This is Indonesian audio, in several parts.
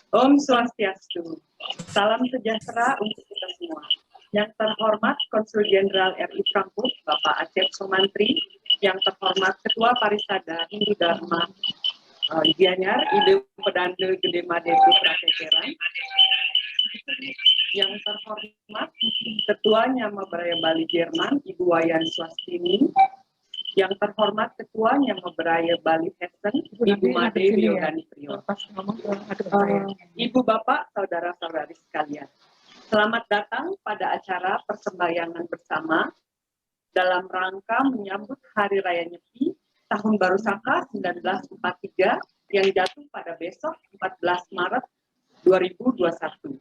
Om Swastiastu. Salam sejahtera untuk kita semua. Yang terhormat Konsul Jenderal RI Frankfurt, Bapak Acep Sumantri, yang terhormat Ketua Parisada Hindu Dharma Gianyar, Ibu Pedande Gede Made Putra Teteran, yang terhormat Ketua Nyama Beraya Bali Jerman, Ibu Wayan Swastini, yang terhormat Ketua Nyama Beraya Bali Hessen, Ibu Made Wiogani Priyo. Ibu Bapak, Saudara-saudari sekalian, selamat datang pada acara persembahyangan bersama dalam rangka menyambut Hari Raya Nyepi Tahun Baru Saka 1943 yang jatuh pada besok 14 Maret 2021.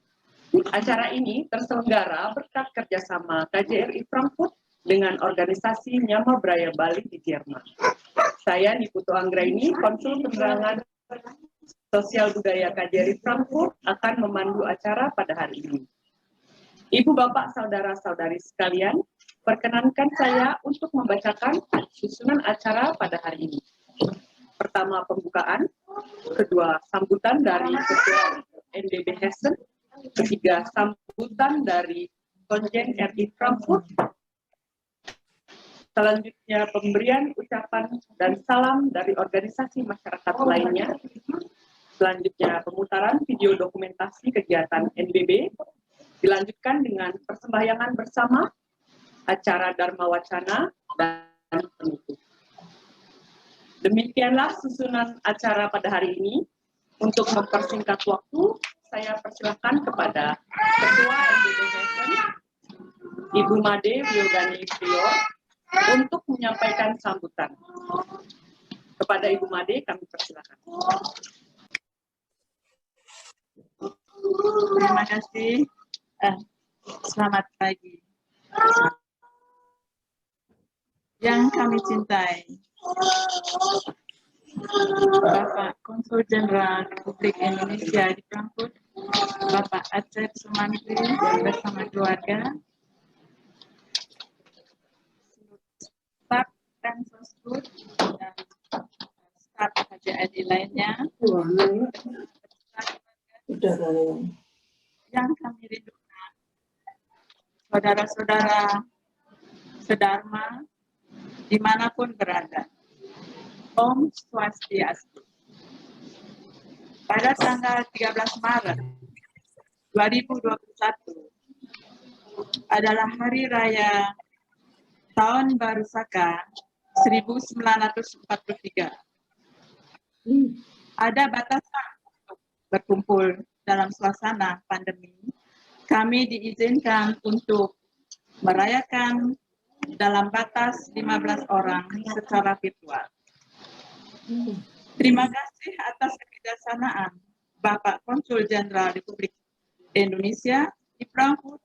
Acara ini terselenggara berkat kerjasama KJRI Frankfurt dengan organisasi Nyama Beraya Bali di Jerman. Saya Niputu Anggraini, Konsul Penerangan Sosial Budaya KJRI Frankfurt akan memandu acara pada hari ini. Ibu Bapak Saudara-saudari sekalian, perkenankan saya untuk membacakan susunan acara pada hari ini. Pertama pembukaan, kedua sambutan dari Ketua NBB Hessen, ketiga sambutan dari Konjen RI Frankfurt, selanjutnya pemberian ucapan dan salam dari organisasi masyarakat lainnya, selanjutnya pemutaran video dokumentasi kegiatan NBB, dilanjutkan dengan persembahyangan bersama, acara Dharma Wacana, dan penutup. Demikianlah susunan acara pada hari ini. Untuk mempersingkat waktu, saya persilakan kepada Ketua NBB Hessen, Ibu Made Wiogani Priyo, untuk menyampaikan sambutan. Kepada Ibu Made, kami persilakan. Terima kasih. Selamat pagi. Yang kami cintai, Bapak Konsul Jenderal Republik Indonesia di Frankfurt, Bapak Acep Sumantri bersama keluarga, staf Pensosbud dan staf KJRI lainnya, yang kami rindukan, saudara-saudara sedharma dimanapun berada. Om Swastiastu. Pada tanggal 13 Maret 2021 adalah Hari Raya Tahun Baru Saka 1943. Ada batasan untuk berkumpul dalam suasana pandemi. Kami diizinkan untuk merayakan dalam batas 15 orang secara virtual. Terima kasih atas kebijaksanaan Bapak Konsul Jenderal Republik Indonesia di Frankfurt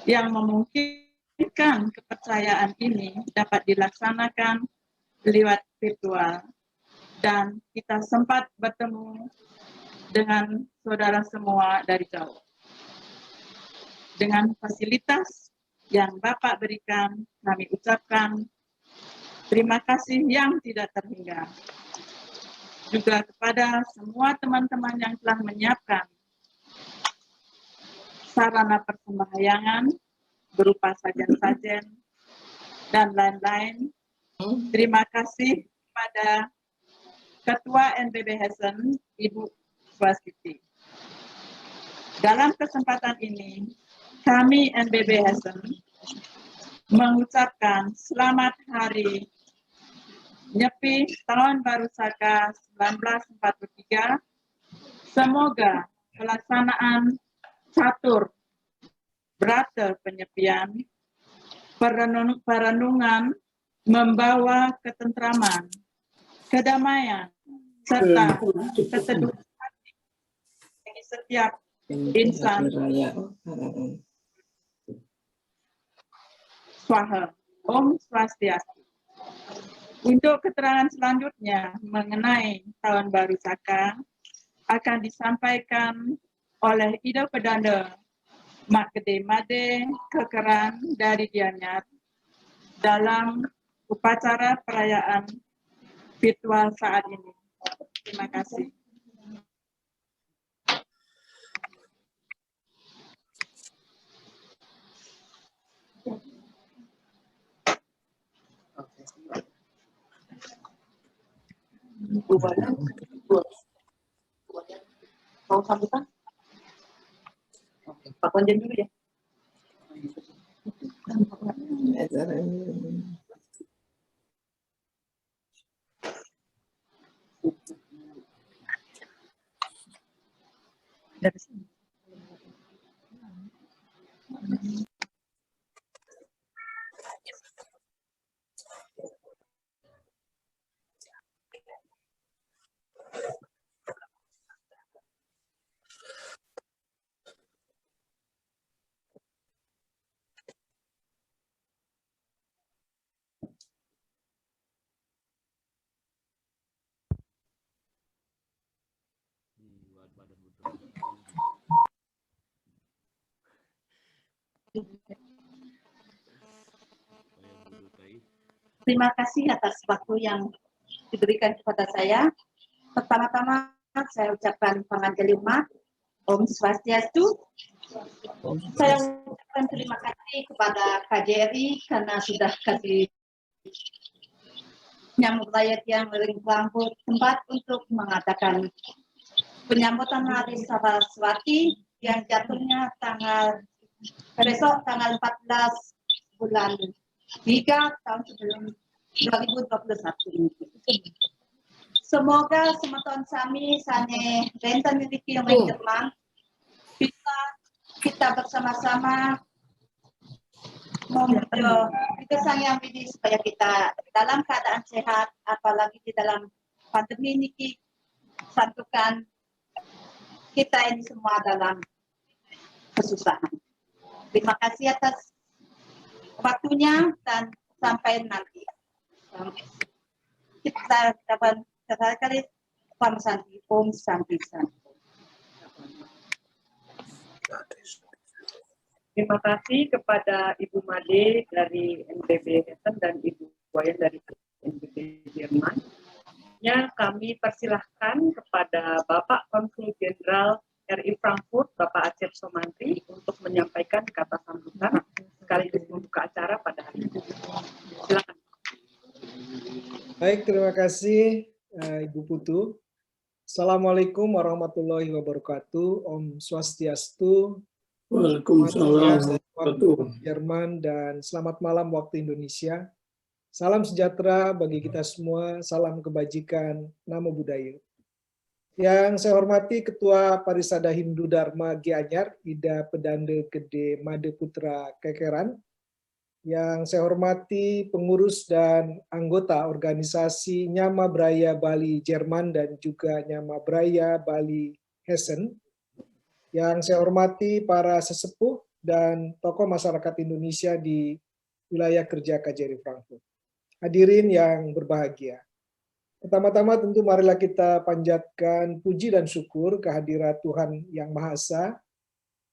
yang memungkinkan kepercayaan ini dapat dilaksanakan lewat virtual dan kita sempat bertemu dengan saudara semua dari jauh. Dengan fasilitas yang Bapak berikan, kami ucapkan terima kasih yang tidak terhingga. Juga kepada semua teman-teman yang telah menyiapkan sarana persembahyangan berupa sajen-sajen dan lain-lain. Terima kasih kepada Ketua NBB Hessen, Ibu Swastiti. Dalam kesempatan ini, kami NBB Hessen mengucapkan selamat Hari Nyepi Tahun Baru Saka 1943. Semoga pelaksanaan catur berata penyepian perenungan membawa ketentraman, kedamaian, serta keteduhan hati bagi setiap insan. Swaha. Om Swastiastu. Untuk keterangan selanjutnya mengenai Tahun Baru Saka akan disampaikan oleh Ido Pedanda Mak Gede Made Kekeran dari Gianyar dalam upacara perayaan virtual saat ini. Terima kasih. Bu Wayan, mau sambutan? Oke, Pak Konjen dulu ya. Dari sini. Terima kasih atas waktu yang diberikan kepada saya. Pertama-tama saya ucapkan panganjali umat, Om Swastiastu. Saya ucapkan terima kasih kepada KJRI karena sudah kasih menyambut rakyat yang Frankfurt tempat untuk mengadakan penyambutan Hari Saraswati yang jatuhnya besok tanggal 14 bulan 3 tahun sebelum 2021 ini. Semoga teman-teman kami sane renten miliki yang Jerman bisa kita bersama-sama menuju kesan yang ini supaya kita dalam keadaan sehat, apalagi di dalam pandemi ini satukan kita ini semua dalam kesusahan. Terima kasih atas waktunya dan sampai nanti. Kita dapat sekali Om Santi, Om Santi. Terima kasih kepada Ibu Made dari NBB Hessen dan Ibu Wayan dari NBB Jerman. Ya, kami persilahkan kepada Bapak Konsul Jenderal RI Frankfurt, Bapak Acep Somantri, untuk menyampaikan kata sambutan sekaligus membuka acara pada hari ini. Silakan. Baik, terima kasih Ibu Putu. Assalamualaikum warahmatullahi wabarakatuh. Om Swastiastu. Waalaikumsalam. Jerman dan selamat malam waktu Indonesia. Salam sejahtera bagi kita semua. Salam kebajikan. Namo Buddhaya. Yang saya hormati Ketua Parisada Hindu Dharma Gianyar, Ida Pedande Gede Made Putra Kekeran. Yang saya hormati pengurus dan anggota organisasi Nyama Braya Bali Jerman dan juga Nyama Braya Bali Hessen. Yang saya hormati para sesepuh dan tokoh masyarakat Indonesia di wilayah kerja KJRI Frankfurt. Hadirin yang berbahagia. Pertama-tama tentu marilah kita panjatkan puji dan syukur kehadirat Tuhan Yang Maha Esa,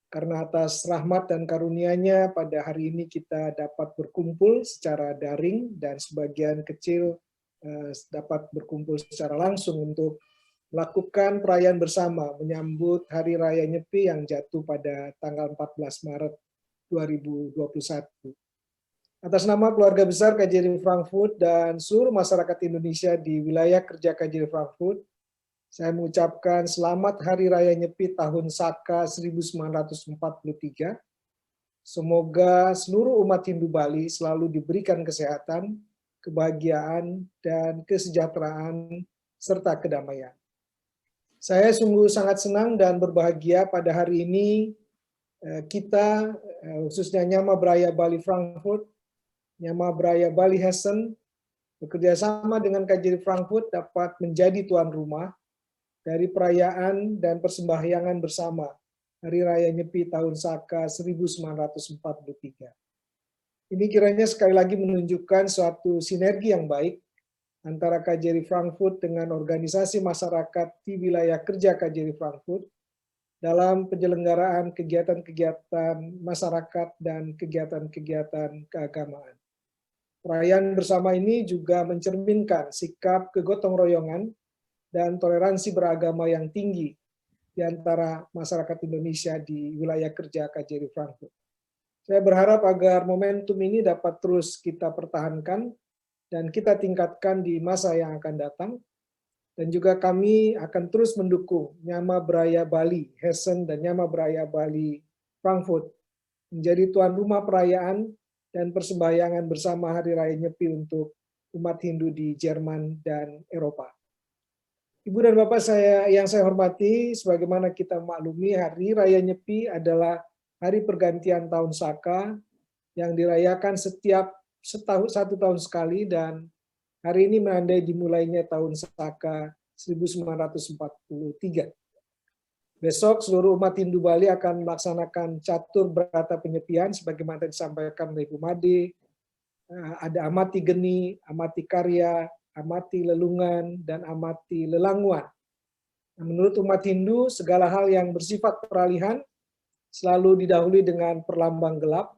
karena atas rahmat dan karunia-Nya pada hari ini kita dapat berkumpul secara daring dan sebagian kecil dapat berkumpul secara langsung untuk melakukan perayaan bersama menyambut Hari Raya Nyepi yang jatuh pada tanggal 14 Maret 2021. Atas nama keluarga besar KJRI Frankfurt dan seluruh masyarakat Indonesia di wilayah kerja KJRI Frankfurt, saya mengucapkan selamat Hari Raya Nyepi tahun Saka 1943. Semoga seluruh umat Hindu Bali selalu diberikan kesehatan, kebahagiaan, dan kesejahteraan, serta kedamaian. Saya sungguh sangat senang dan berbahagia pada hari ini kita, khususnya Nyama Braya Bali Frankfurt, Nyama Braya Bali Hessen, bekerja sama dengan KJRI Frankfurt dapat menjadi tuan rumah dari perayaan dan persembahyangan bersama Hari Raya Nyepi tahun Saka 1943. Ini kiranya sekali lagi menunjukkan suatu sinergi yang baik antara KJRI Frankfurt dengan organisasi masyarakat di wilayah kerja KJRI Frankfurt dalam penyelenggaraan kegiatan-kegiatan masyarakat dan kegiatan-kegiatan keagamaan. Perayaan bersama ini juga mencerminkan sikap kegotong royongan dan toleransi beragama yang tinggi di antara masyarakat Indonesia di wilayah kerja KJRI Frankfurt. Saya berharap agar momentum ini dapat terus kita pertahankan dan kita tingkatkan di masa yang akan datang, Dan juga kami akan terus mendukung Nyama Braya Bali Hessen dan Nyama Braya Bali Frankfurt menjadi tuan rumah perayaan dan persembahyangan bersama Hari Raya Nyepi untuk umat Hindu di Jerman dan Eropa. Ibu dan Bapak yang saya hormati, sebagaimana kita maklumi, Hari Raya Nyepi adalah hari pergantian tahun Saka yang dirayakan setiap satu tahun sekali, dan hari ini menandai dimulainya tahun Saka 1943. Besok seluruh umat Hindu Bali akan melaksanakan catur berata penyepian sebagaimana disampaikan oleh Ibu Made. Ada amati geni, amati karya, amati lelungan, dan amati lelanguan. Menurut umat Hindu, segala hal yang bersifat peralihan selalu didahului dengan perlambang gelap,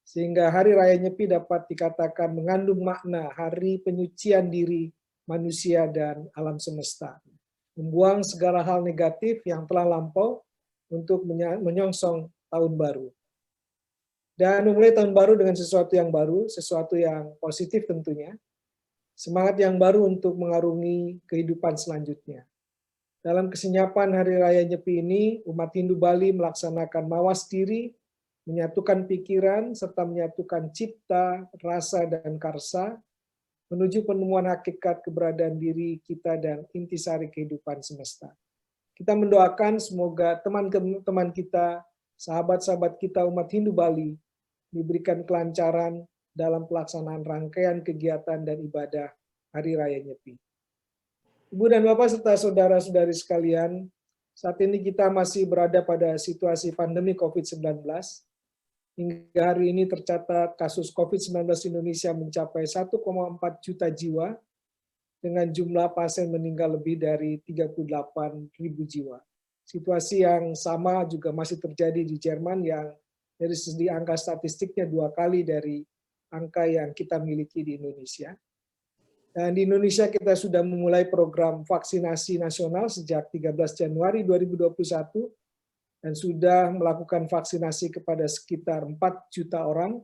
sehingga Hari Raya Nyepi dapat dikatakan mengandung makna hari penyucian diri manusia dan alam semesta. Membuang segala hal negatif yang telah lampau untuk menyongsong tahun baru. Dan memulai tahun baru dengan sesuatu yang baru, sesuatu yang positif tentunya. Semangat yang baru untuk mengarungi kehidupan selanjutnya. Dalam kesenyapan Hari Raya Nyepi ini, umat Hindu Bali melaksanakan mawas diri, menyatukan pikiran, serta menyatukan cipta, rasa, dan karsa, menuju penemuan hakikat keberadaan diri kita dan intisari kehidupan semesta. Kita mendoakan semoga teman-teman kita, sahabat-sahabat kita umat Hindu Bali, diberikan kelancaran dalam pelaksanaan rangkaian kegiatan dan ibadah Hari Raya Nyepi. Ibu dan Bapak serta saudara-saudari sekalian, saat ini kita masih berada pada situasi pandemi COVID-19. Hingga hari ini tercatat kasus COVID-19 Indonesia mencapai 1,4 juta jiwa, dengan jumlah pasien meninggal lebih dari 38.000 jiwa. Situasi yang sama juga masih terjadi di Jerman yang dari segi angka statistiknya 2 kali dari angka yang kita miliki di Indonesia. Dan di Indonesia kita sudah memulai program vaksinasi nasional sejak 13 Januari 2021 dan sudah melakukan vaksinasi kepada sekitar 4 juta orang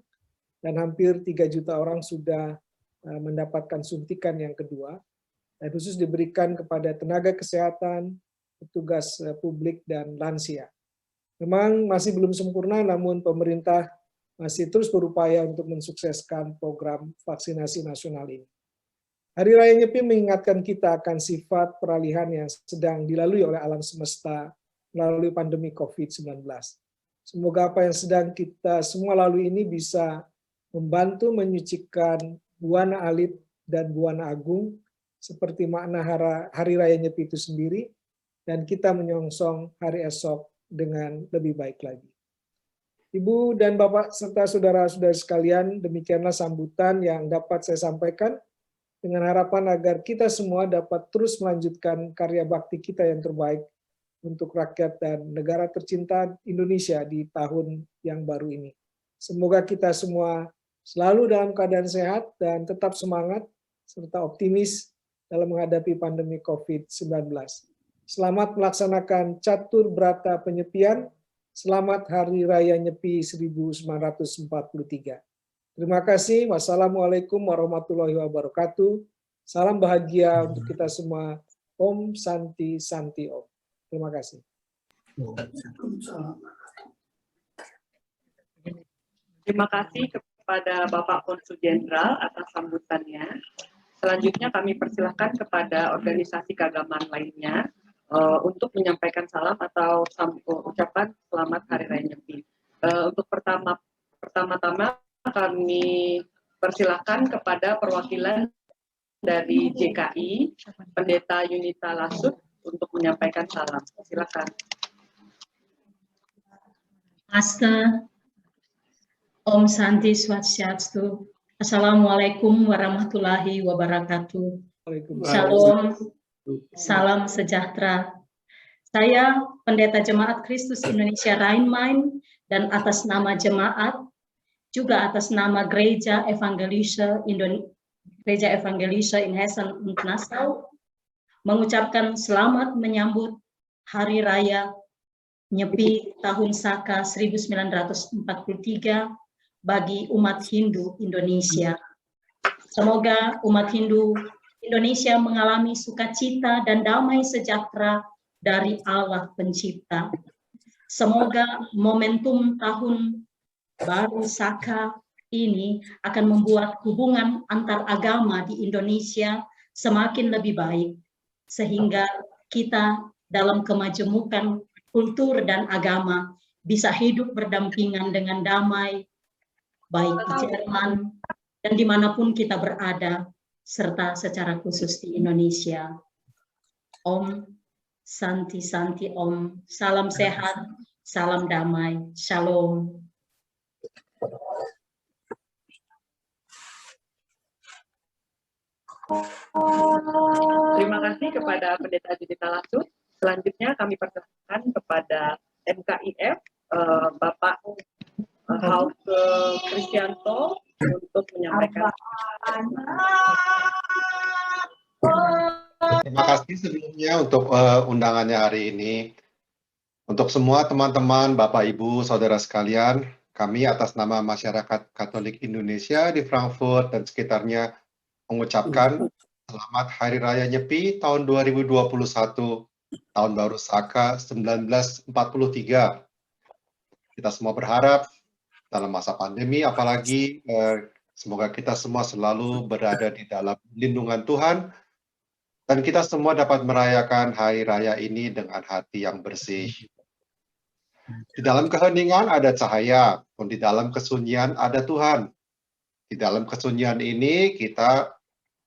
dan hampir 3 juta orang sudah mendapatkan suntikan yang kedua. Dan khusus diberikan kepada tenaga kesehatan, petugas publik, dan lansia. Memang masih belum sempurna, namun pemerintah masih terus berupaya untuk mensukseskan program vaksinasi nasional ini. Hari Raya Nyepi mengingatkan kita akan sifat peralihan yang sedang dilalui oleh alam semesta melalui pandemi COVID-19. Semoga apa yang sedang kita semua lalui ini bisa membantu menyucikan buana alit dan buana agung, seperti makna Hari Raya Nyepi itu sendiri, dan kita menyongsong hari esok dengan lebih baik lagi. Ibu dan Bapak serta saudara-saudari sekalian, demikianlah sambutan yang dapat saya sampaikan dengan harapan agar kita semua dapat terus melanjutkan karya bakti kita yang terbaik untuk rakyat dan negara tercinta Indonesia di tahun yang baru ini. Semoga kita semua selalu dalam keadaan sehat dan tetap semangat serta optimis dalam menghadapi pandemi COVID-19. Selamat melaksanakan catur berata penyepian. Selamat Hari Raya Nyepi 1943. Terima kasih. Wassalamualaikum warahmatullahi wabarakatuh. Salam bahagia untuk kita semua. Om Santi Santi Om. Terima kasih. Terima kasih kepada Bapak Konsul Jenderal atas sambutannya. Selanjutnya kami persilahkan kepada organisasi keagamaan lainnya untuk menyampaikan salam atau ucapan selamat Hari Raya Nyepi. Untuk pertama-tama kami persilahkan kepada perwakilan dari JKI, Pendeta Yunita Lasut, untuk menyampaikan salam. Silakan. Master, Om Santi Swastiastu. Assalamualaikum warahmatullahi wabarakatuh. Shalom, salam sejahtera. Saya Pendeta Jemaat Kristus Indonesia Rhein-Main dan atas nama jemaat, juga atas nama Gereja Evangelische in Hessen und Nassau, mengucapkan selamat menyambut Hari Raya Nyepi tahun Saka 1943 bagi umat Hindu Indonesia. Semoga umat Hindu Indonesia mengalami sukacita dan damai sejahtera dari Allah Pencipta. Semoga momentum tahun baru Saka ini akan membuat hubungan antar agama di Indonesia semakin lebih baik, sehingga kita dalam kemajemukan kultur dan agama bisa hidup berdampingan dengan damai, baik di Jerman dan dimanapun kita berada, serta secara khusus di Indonesia. Om Santi Santi Om, salam sehat, salam damai, shalom. Terima kasih kepada Pendeta Judita Lasut. Selanjutnya kami persilakan kepada MKIF Bapak Hauke Kristianto untuk menyampaikan. Terima kasih sebelumnya untuk undangannya hari ini. Untuk semua teman-teman, Bapak, Ibu, Saudara sekalian, kami atas nama Masyarakat Katolik Indonesia di Frankfurt dan sekitarnya mengucapkan selamat Hari Raya Nyepi tahun 2021, Tahun Baru Saka 1943. Kita semua berharap dalam masa pandemi, apalagi semoga kita semua selalu berada di dalam lindungan Tuhan, dan kita semua dapat merayakan Hari Raya ini dengan hati yang bersih. Di dalam keheningan ada cahaya, pun di dalam kesunyian ada Tuhan. Di dalam kesunyian ini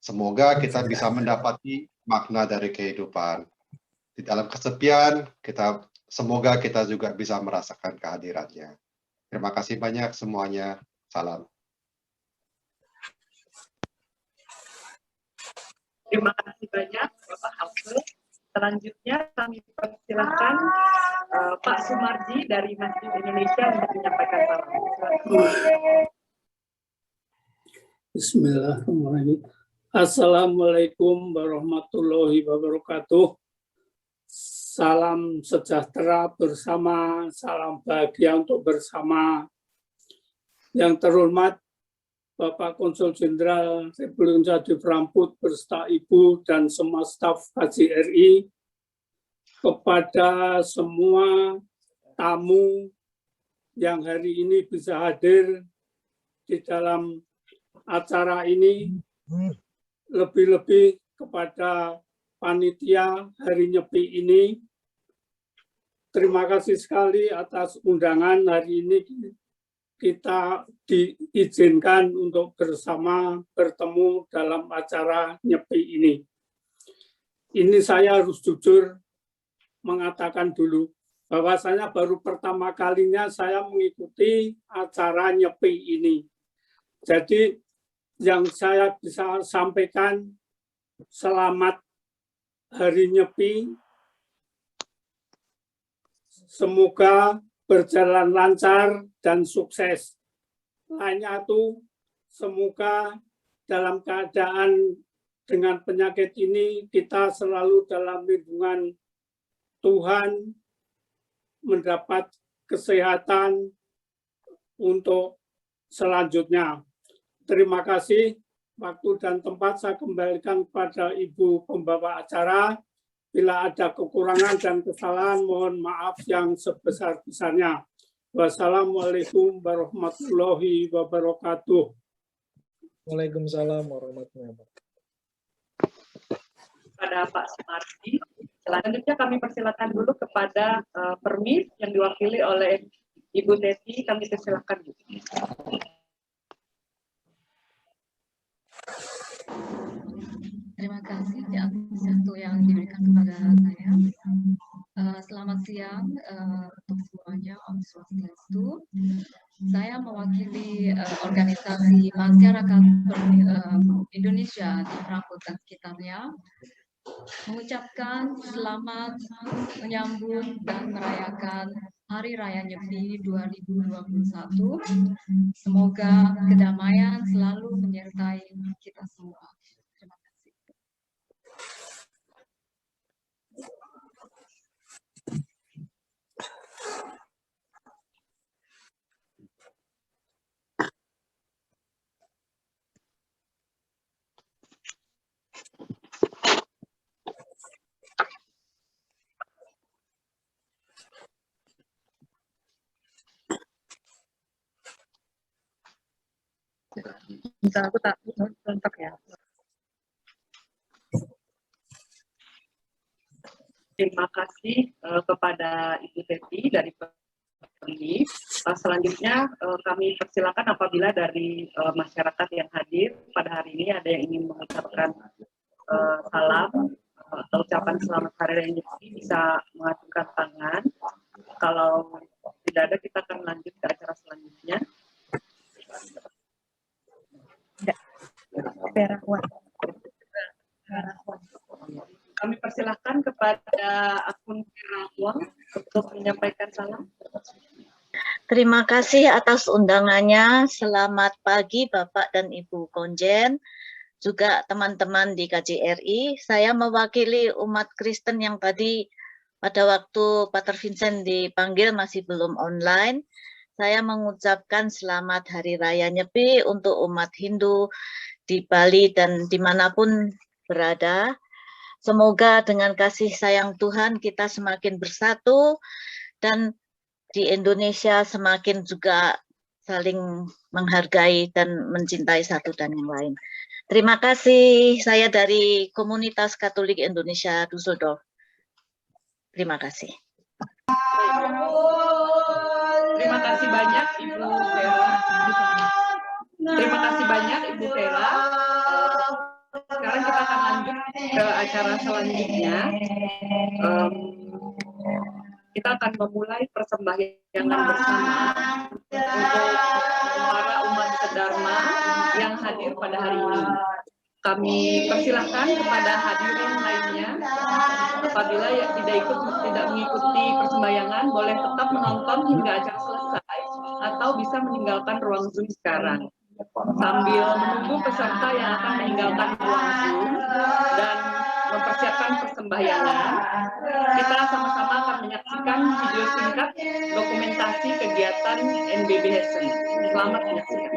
semoga kita bisa mendapati makna dari kehidupan. Di dalam kesepian, semoga kita juga bisa merasakan kehadirannya. Terima kasih banyak semuanya. Salam. Terima kasih banyak Bapak Hauke. Selanjutnya kami persilakan Pak Sumarji dari Masjid Indonesia untuk menyampaikan salam. Bismillahirrahmanirrahim. Assalamualaikum warahmatullahi wabarakatuh. Salam sejahtera bersama, salam bahagia untuk bersama. Yang terhormat Bapak Konsul Jenderal Republik Indonesia di Frankfurt beserta Ibu dan semua staf KJRI, kepada semua tamu yang hari ini bisa hadir di dalam acara ini, lebih-lebih kepada panitia Hari Nyepi ini. Terima kasih sekali atas undangan hari ini. Kita diizinkan untuk bersama bertemu dalam acara Nyepi ini. Ini saya harus jujur mengatakan dulu, bahwasanya baru pertama kalinya saya mengikuti acara Nyepi ini. Jadi yang saya bisa sampaikan, selamat Hari Nyepi. Semoga berjalan lancar dan sukses. Lainnya itu semoga dalam keadaan dengan penyakit ini kita selalu dalam lindungan Tuhan, mendapat kesehatan untuk selanjutnya. Terima kasih. Waktu dan tempat saya kembalikan kepada Ibu pembawa acara. Bila ada kekurangan dan kesalahan, mohon maaf yang sebesar-besarnya. Wassalamualaikum warahmatullahi wabarakatuh. Waalaikumsalam warahmatullahi wabarakatuh. Pada Pak Sumarji. Selanjutnya kami persilakan dulu kepada Permis yang diwakili oleh Ibu Teti. Kami persilakan. Terima kasih atas waktu yang diberikan kepada saya. Selamat siang untuk semuanya, Om Swastiastu. Saya mewakili organisasi masyarakat Indonesia di Frankfurt dan sekitarnya, mengucapkan selamat menyambut dan merayakan Hari Raya Nyepi 2021. Semoga kedamaian selalu menyertai kita semua. Terima kasih. Bentar, aku tak bentar ya. Terima kasih kepada Ibu Teti dari Perlip. Selanjutnya kami persilakan apabila dari masyarakat yang hadir pada hari ini ada yang ingin mengucapkan salam atau ucapan selamat hari raya Nyepi bisa mengacungkan tangan. Kalau tidak ada, kita akan lanjut ke acara selanjutnya. Kami persilahkan kepada akun Perawang untuk menyampaikan salam. Terima kasih atas undangannya. Selamat pagi Bapak dan Ibu Konjen, juga teman-teman di KJRI. Saya mewakili umat Kristen yang tadi pada waktu Pater Vincent dipanggil masih belum online. Saya mengucapkan selamat Hari Raya Nyepi untuk umat Hindu di Bali dan dimanapun berada. Semoga dengan kasih sayang Tuhan kita semakin bersatu dan di Indonesia semakin juga saling menghargai dan mencintai satu dan yang lain. Terima kasih. Saya dari Komunitas Katolik Indonesia Düsseldorf. Terima kasih. Terima kasih banyak Ibu Vera. Terima kasih banyak Ibu Vera. Sekarang kita akan lanjut ke acara selanjutnya. Kita akan memulai persembahyangan bersama untuk para umat sedharma yang hadir pada hari ini. Kami persilahkan kepada hadirin lainnya, apabila yang tidak mengikuti persembahyangan, boleh tetap menonton hingga acara selesai atau bisa meninggalkan ruang Zoom sekarang. Sambil menunggu peserta yang akan meninggalkan ruang Zoom dan mempersiapkan persembahyangan, kita sama-sama akan menyaksikan video singkat dokumentasi kegiatan NBB Hessen. Selamat menyaksikan.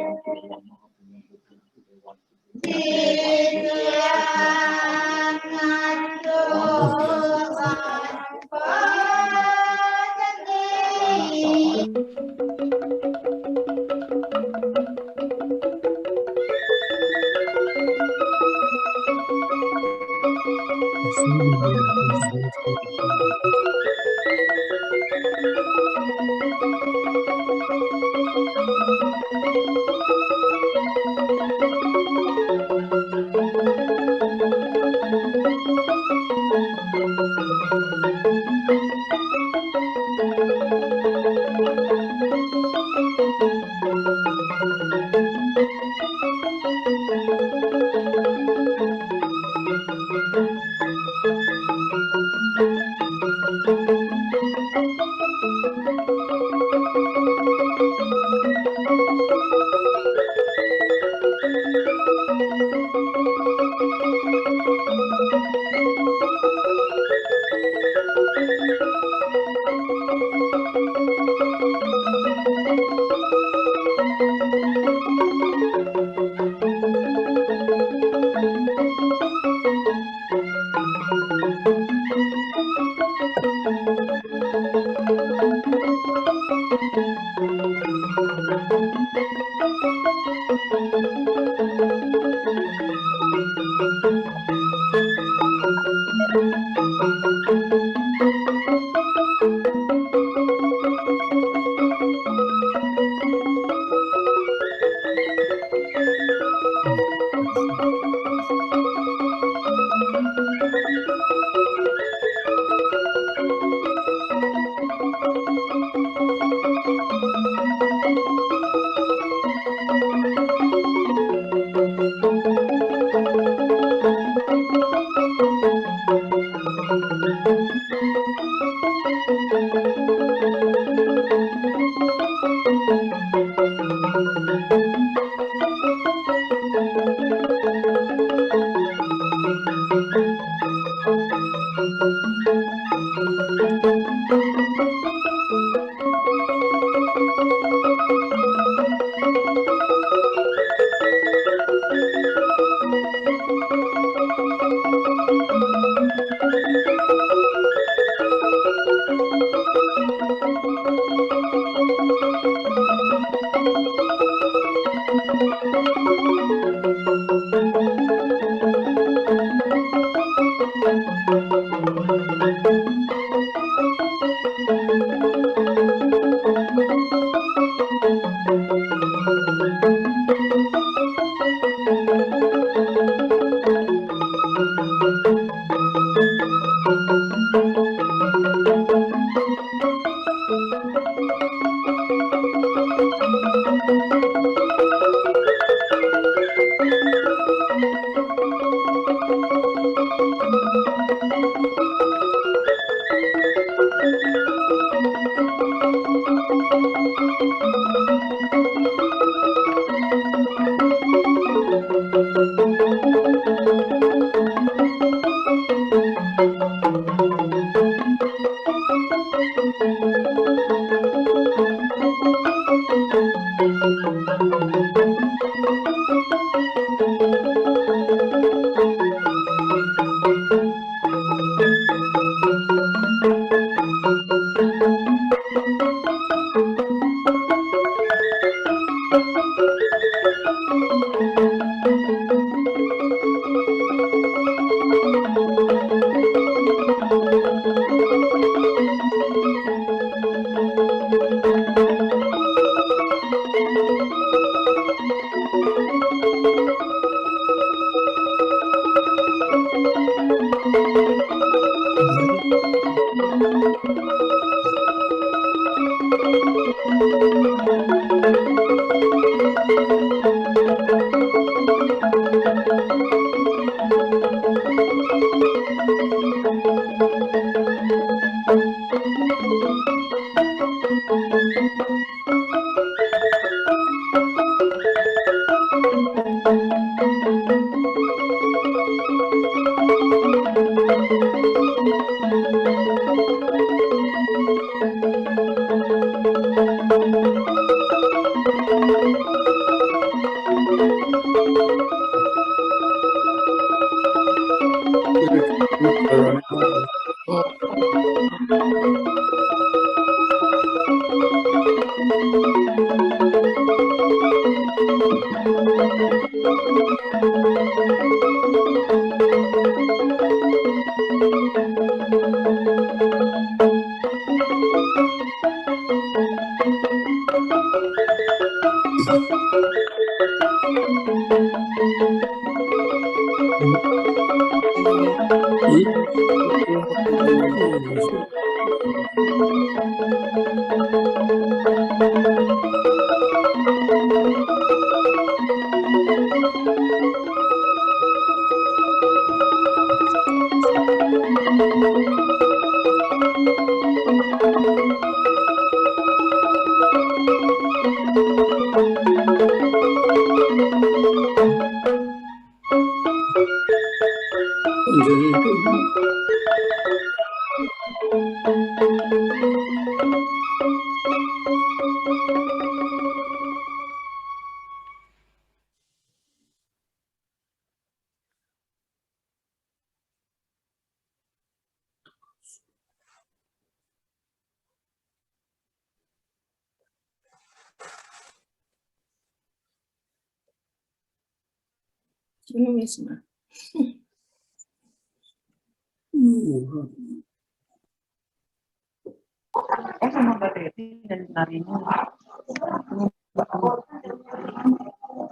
Sama Mbak Teti dan Narini.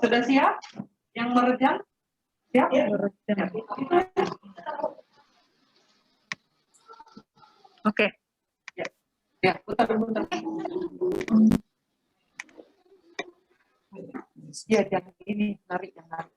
Sudah siap? Yang merejang? Siap? Merejang. Oke. Ya, ya, putar. Ya, yang ini narik, yang narik.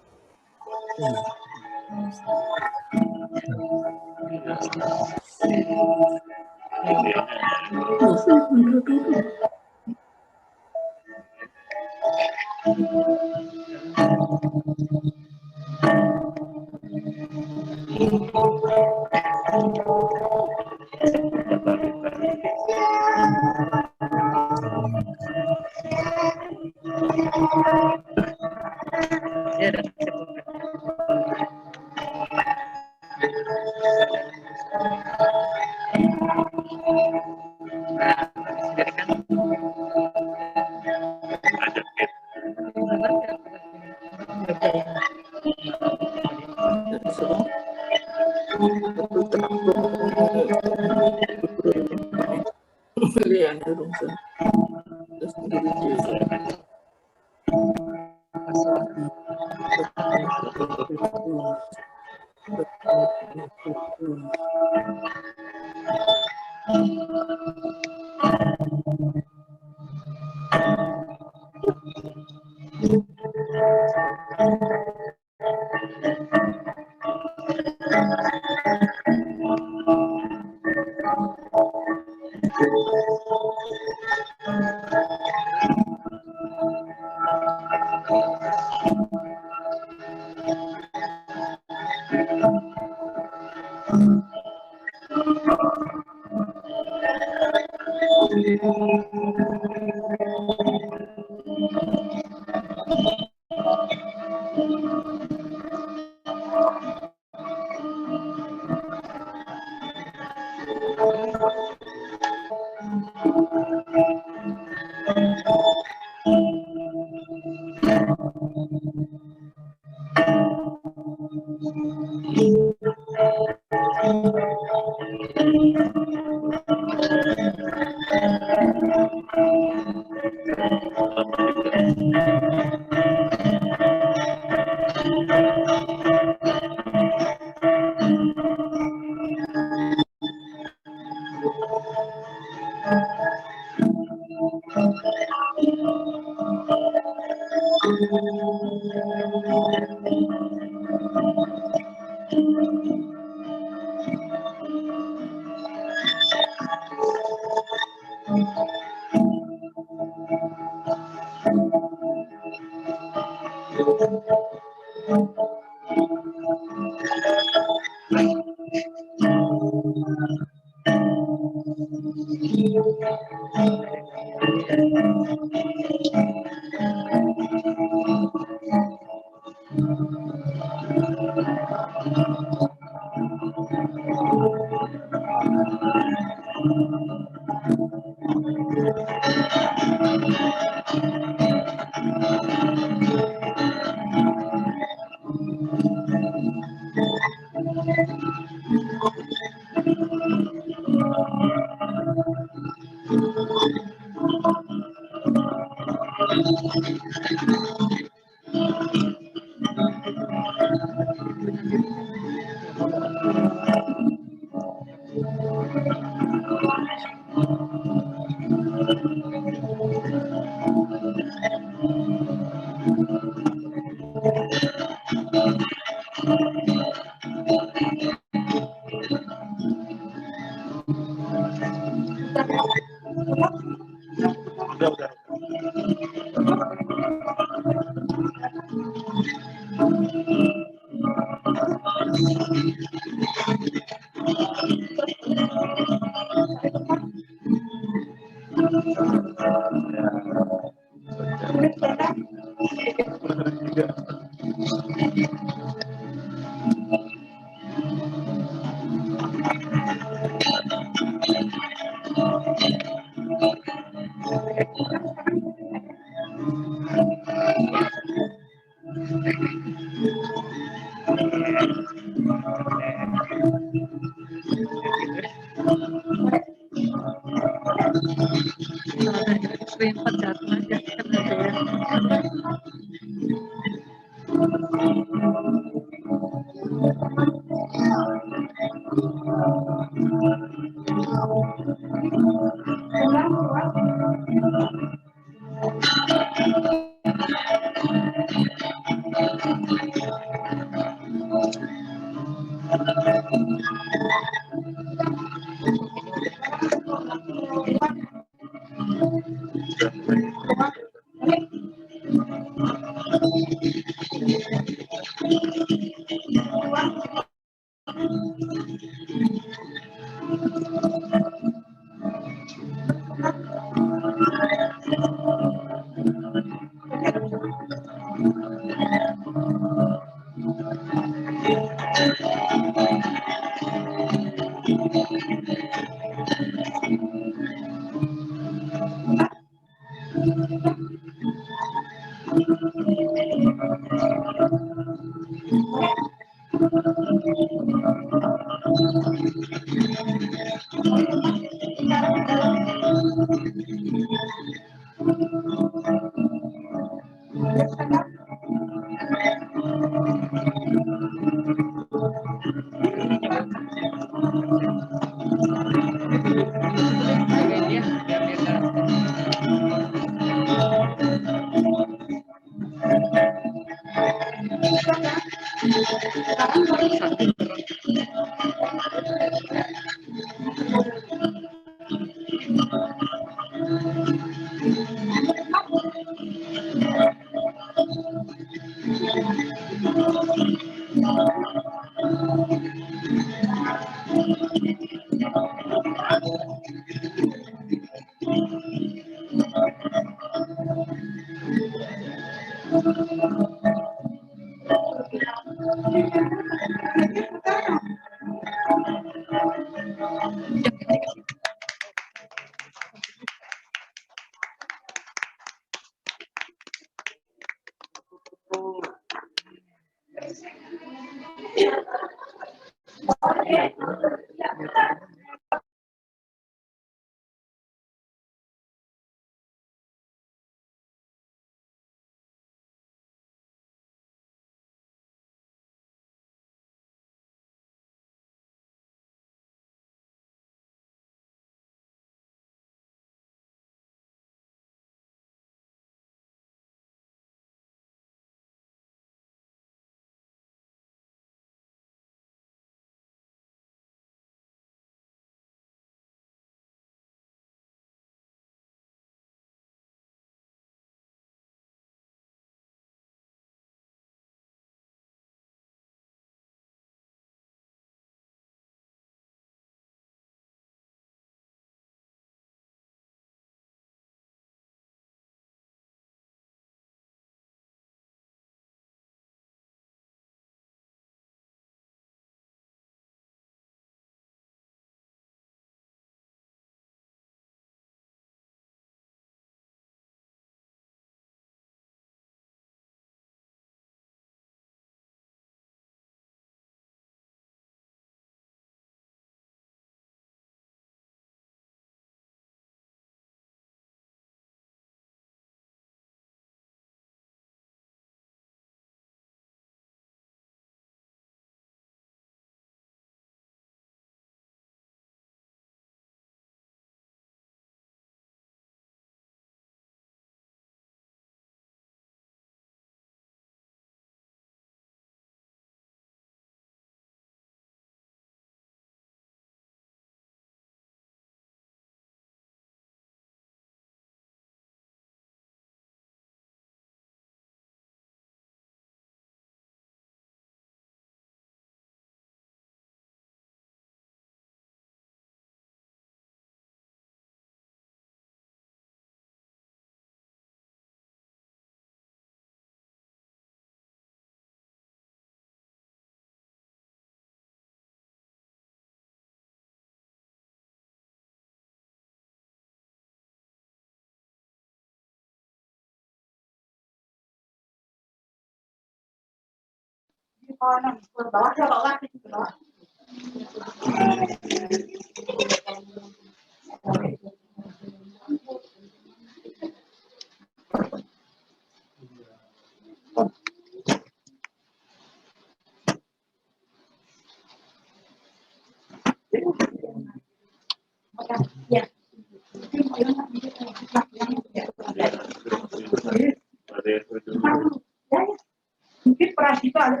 Mungkin peran itu ada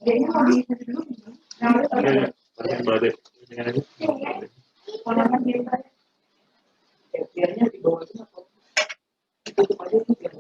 kayaknya mau di dulu. Biarnya di bawah itu tutup aja itu biar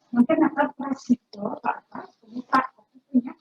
mungkin akan resiko Pak buka punya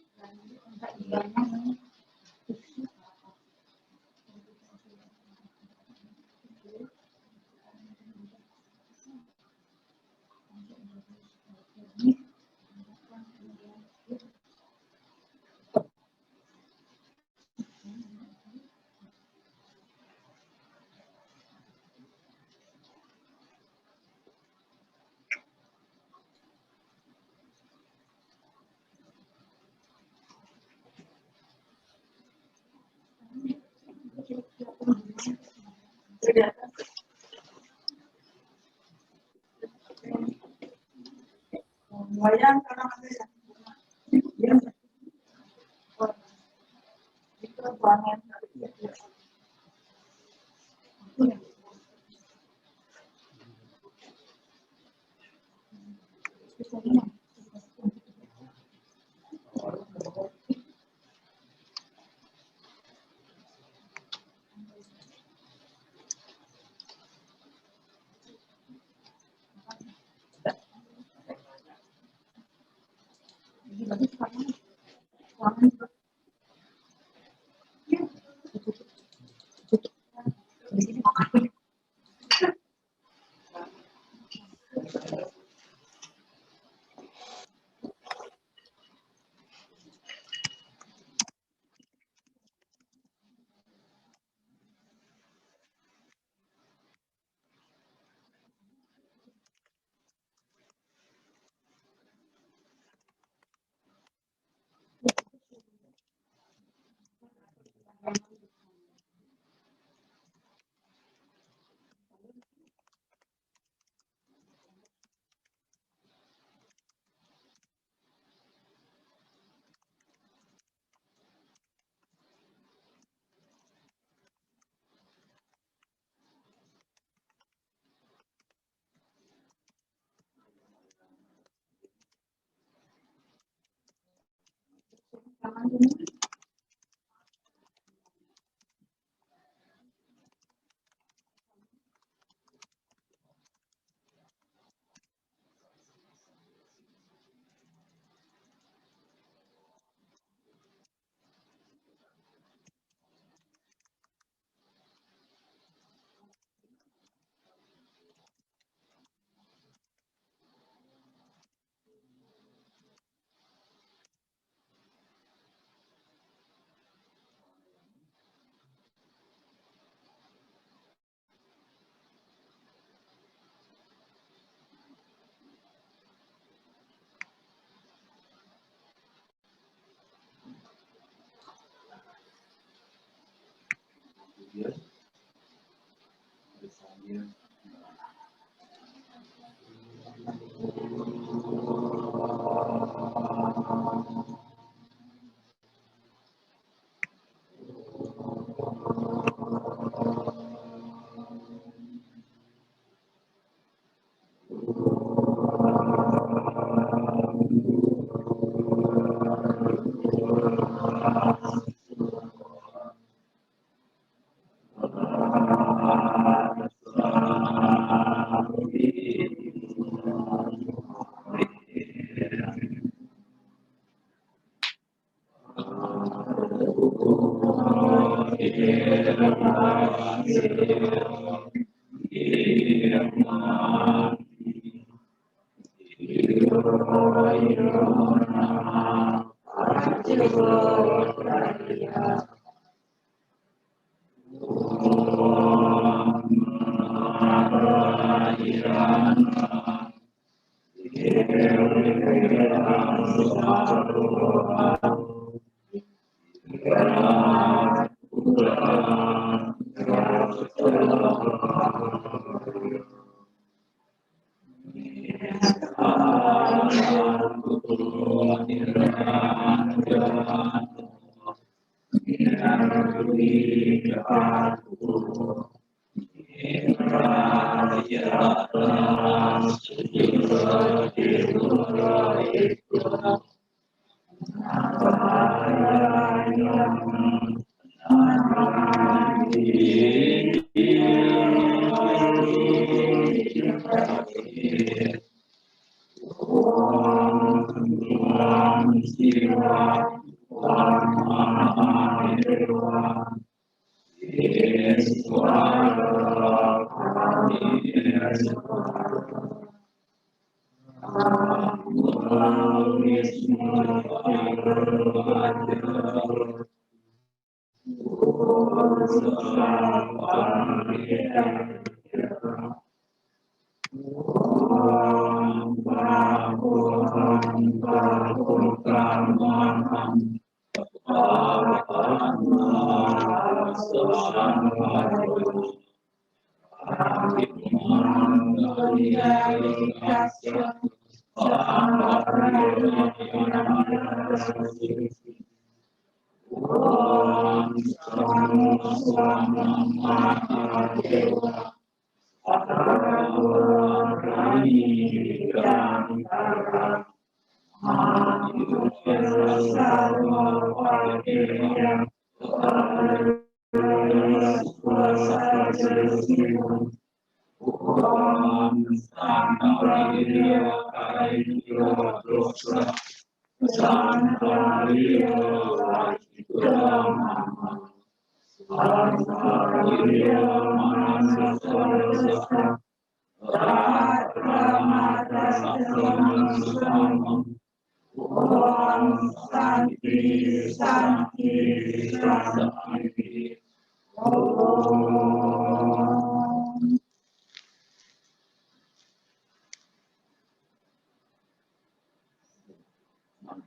wayang karena ada yang itu ruangan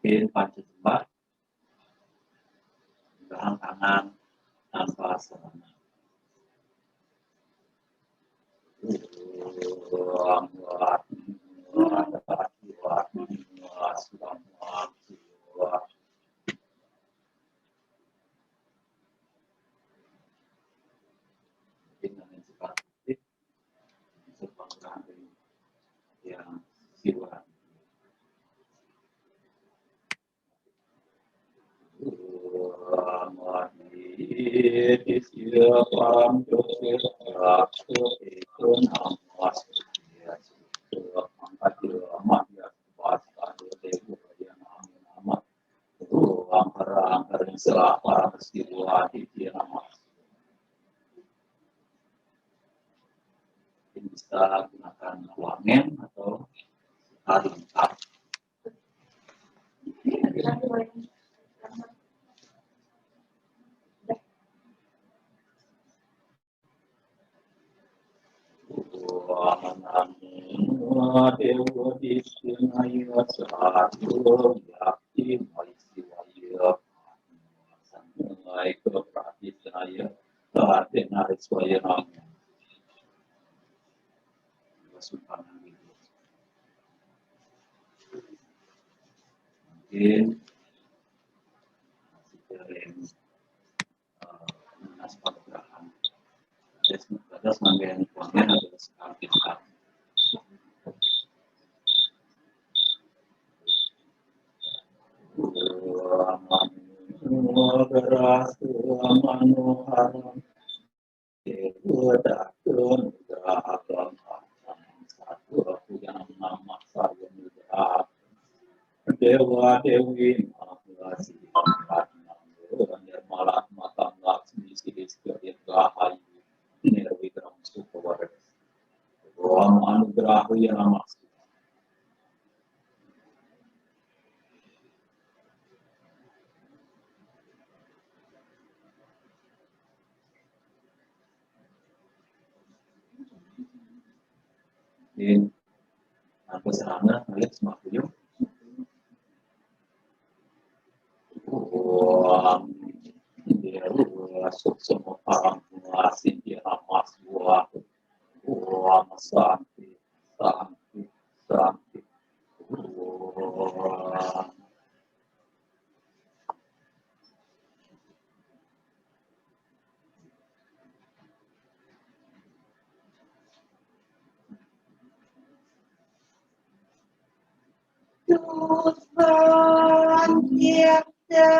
Mungkin panjang jembah, pegang tangan tanpa serana. Dengan seperti seperti yang jiwa. Bisa gunakan wangen atau lengkap. Mungkin ada semanggahan wangen ada sekali. Dewa Dewi Mahasi Malah Mata Laksmi Siddhi Rahayu Nirwikram Sukawara Ram Anugraha Namaste. Ini aku serana melihat semakin dia masuk semua orang mengasih dia amas buah santi santi santi Tuhan tiada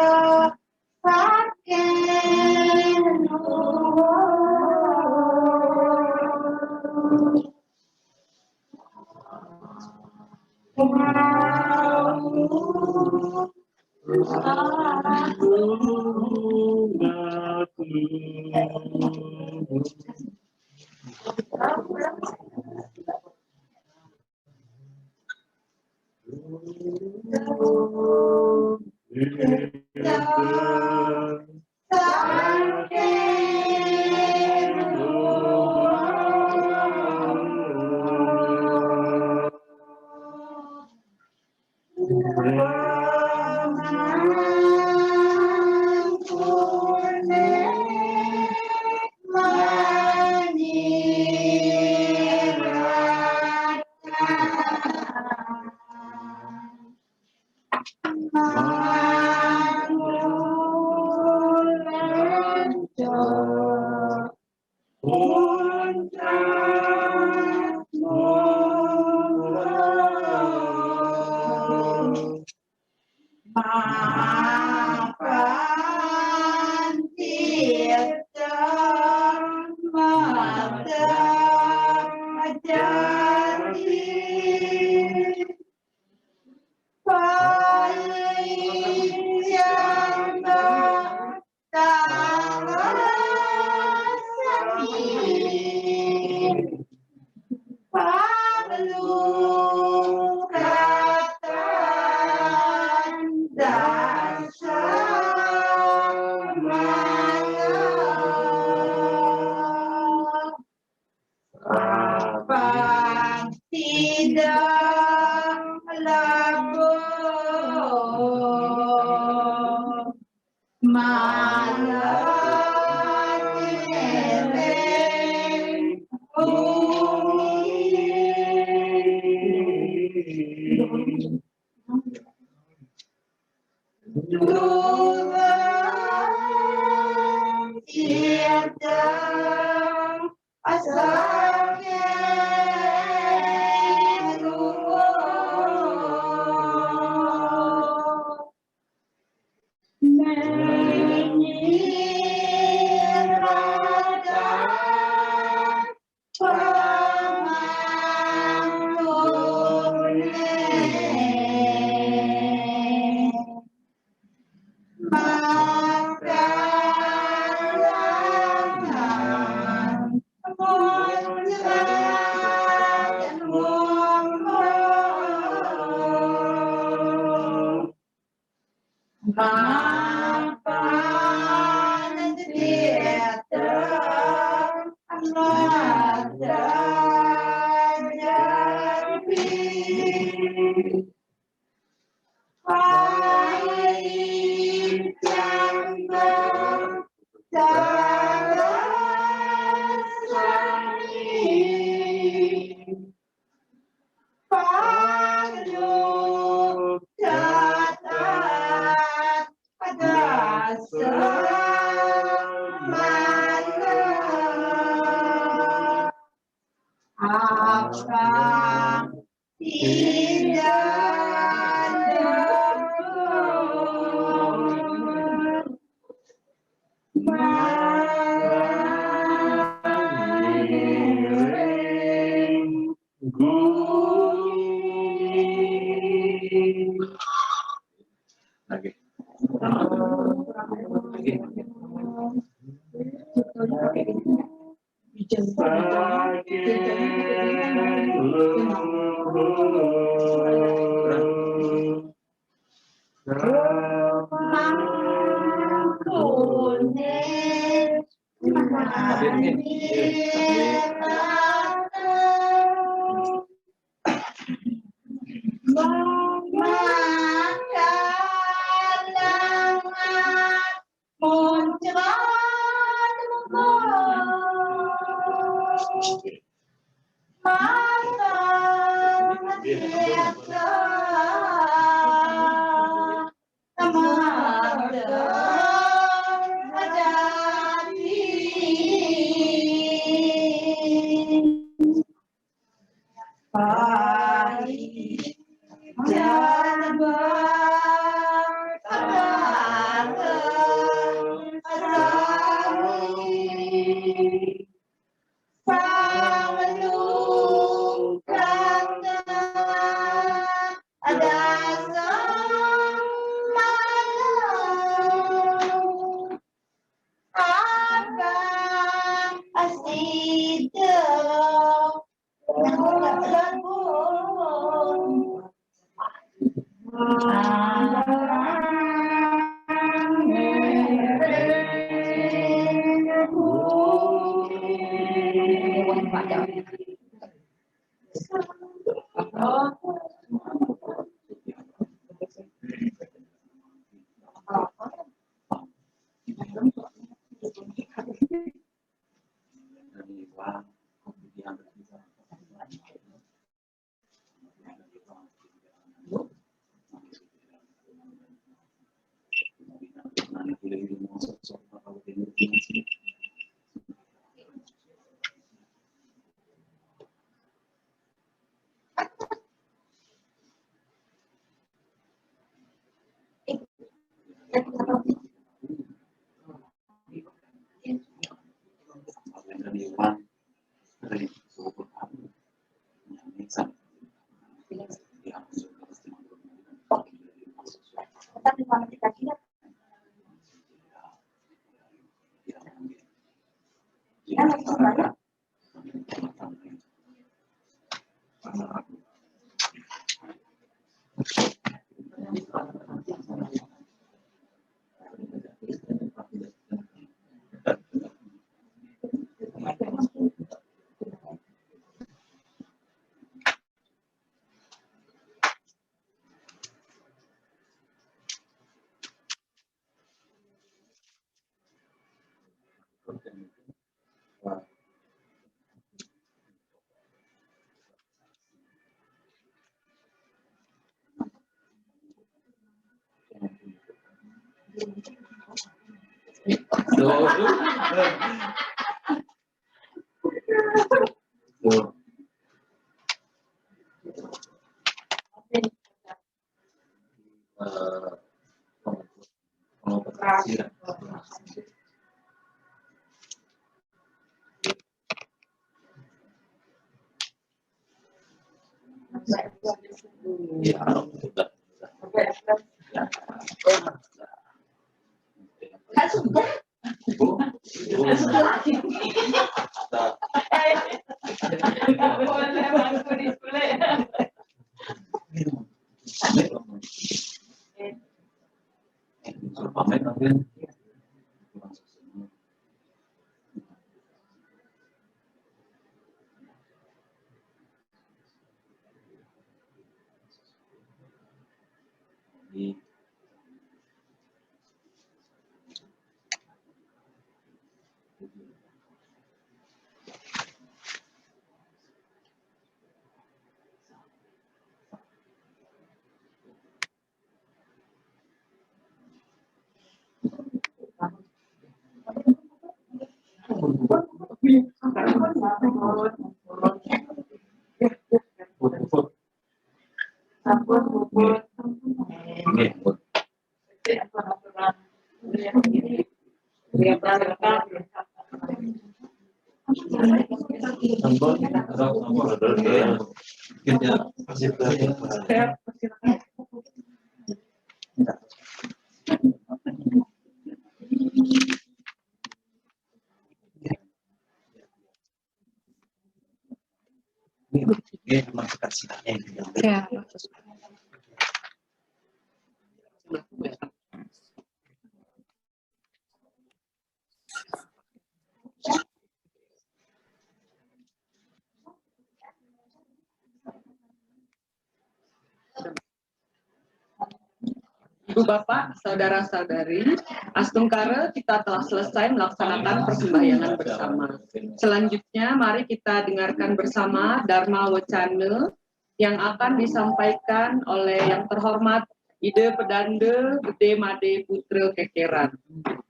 Ibu Bapak, Saudara-saudari, Astungkara kita telah selesai melaksanakan persembahyangan bersama. Selanjutnya mari kita dengarkan bersama Dharma Wacana yang akan disampaikan oleh yang terhormat Ide Pedanda Gede Made Putra Kekeran.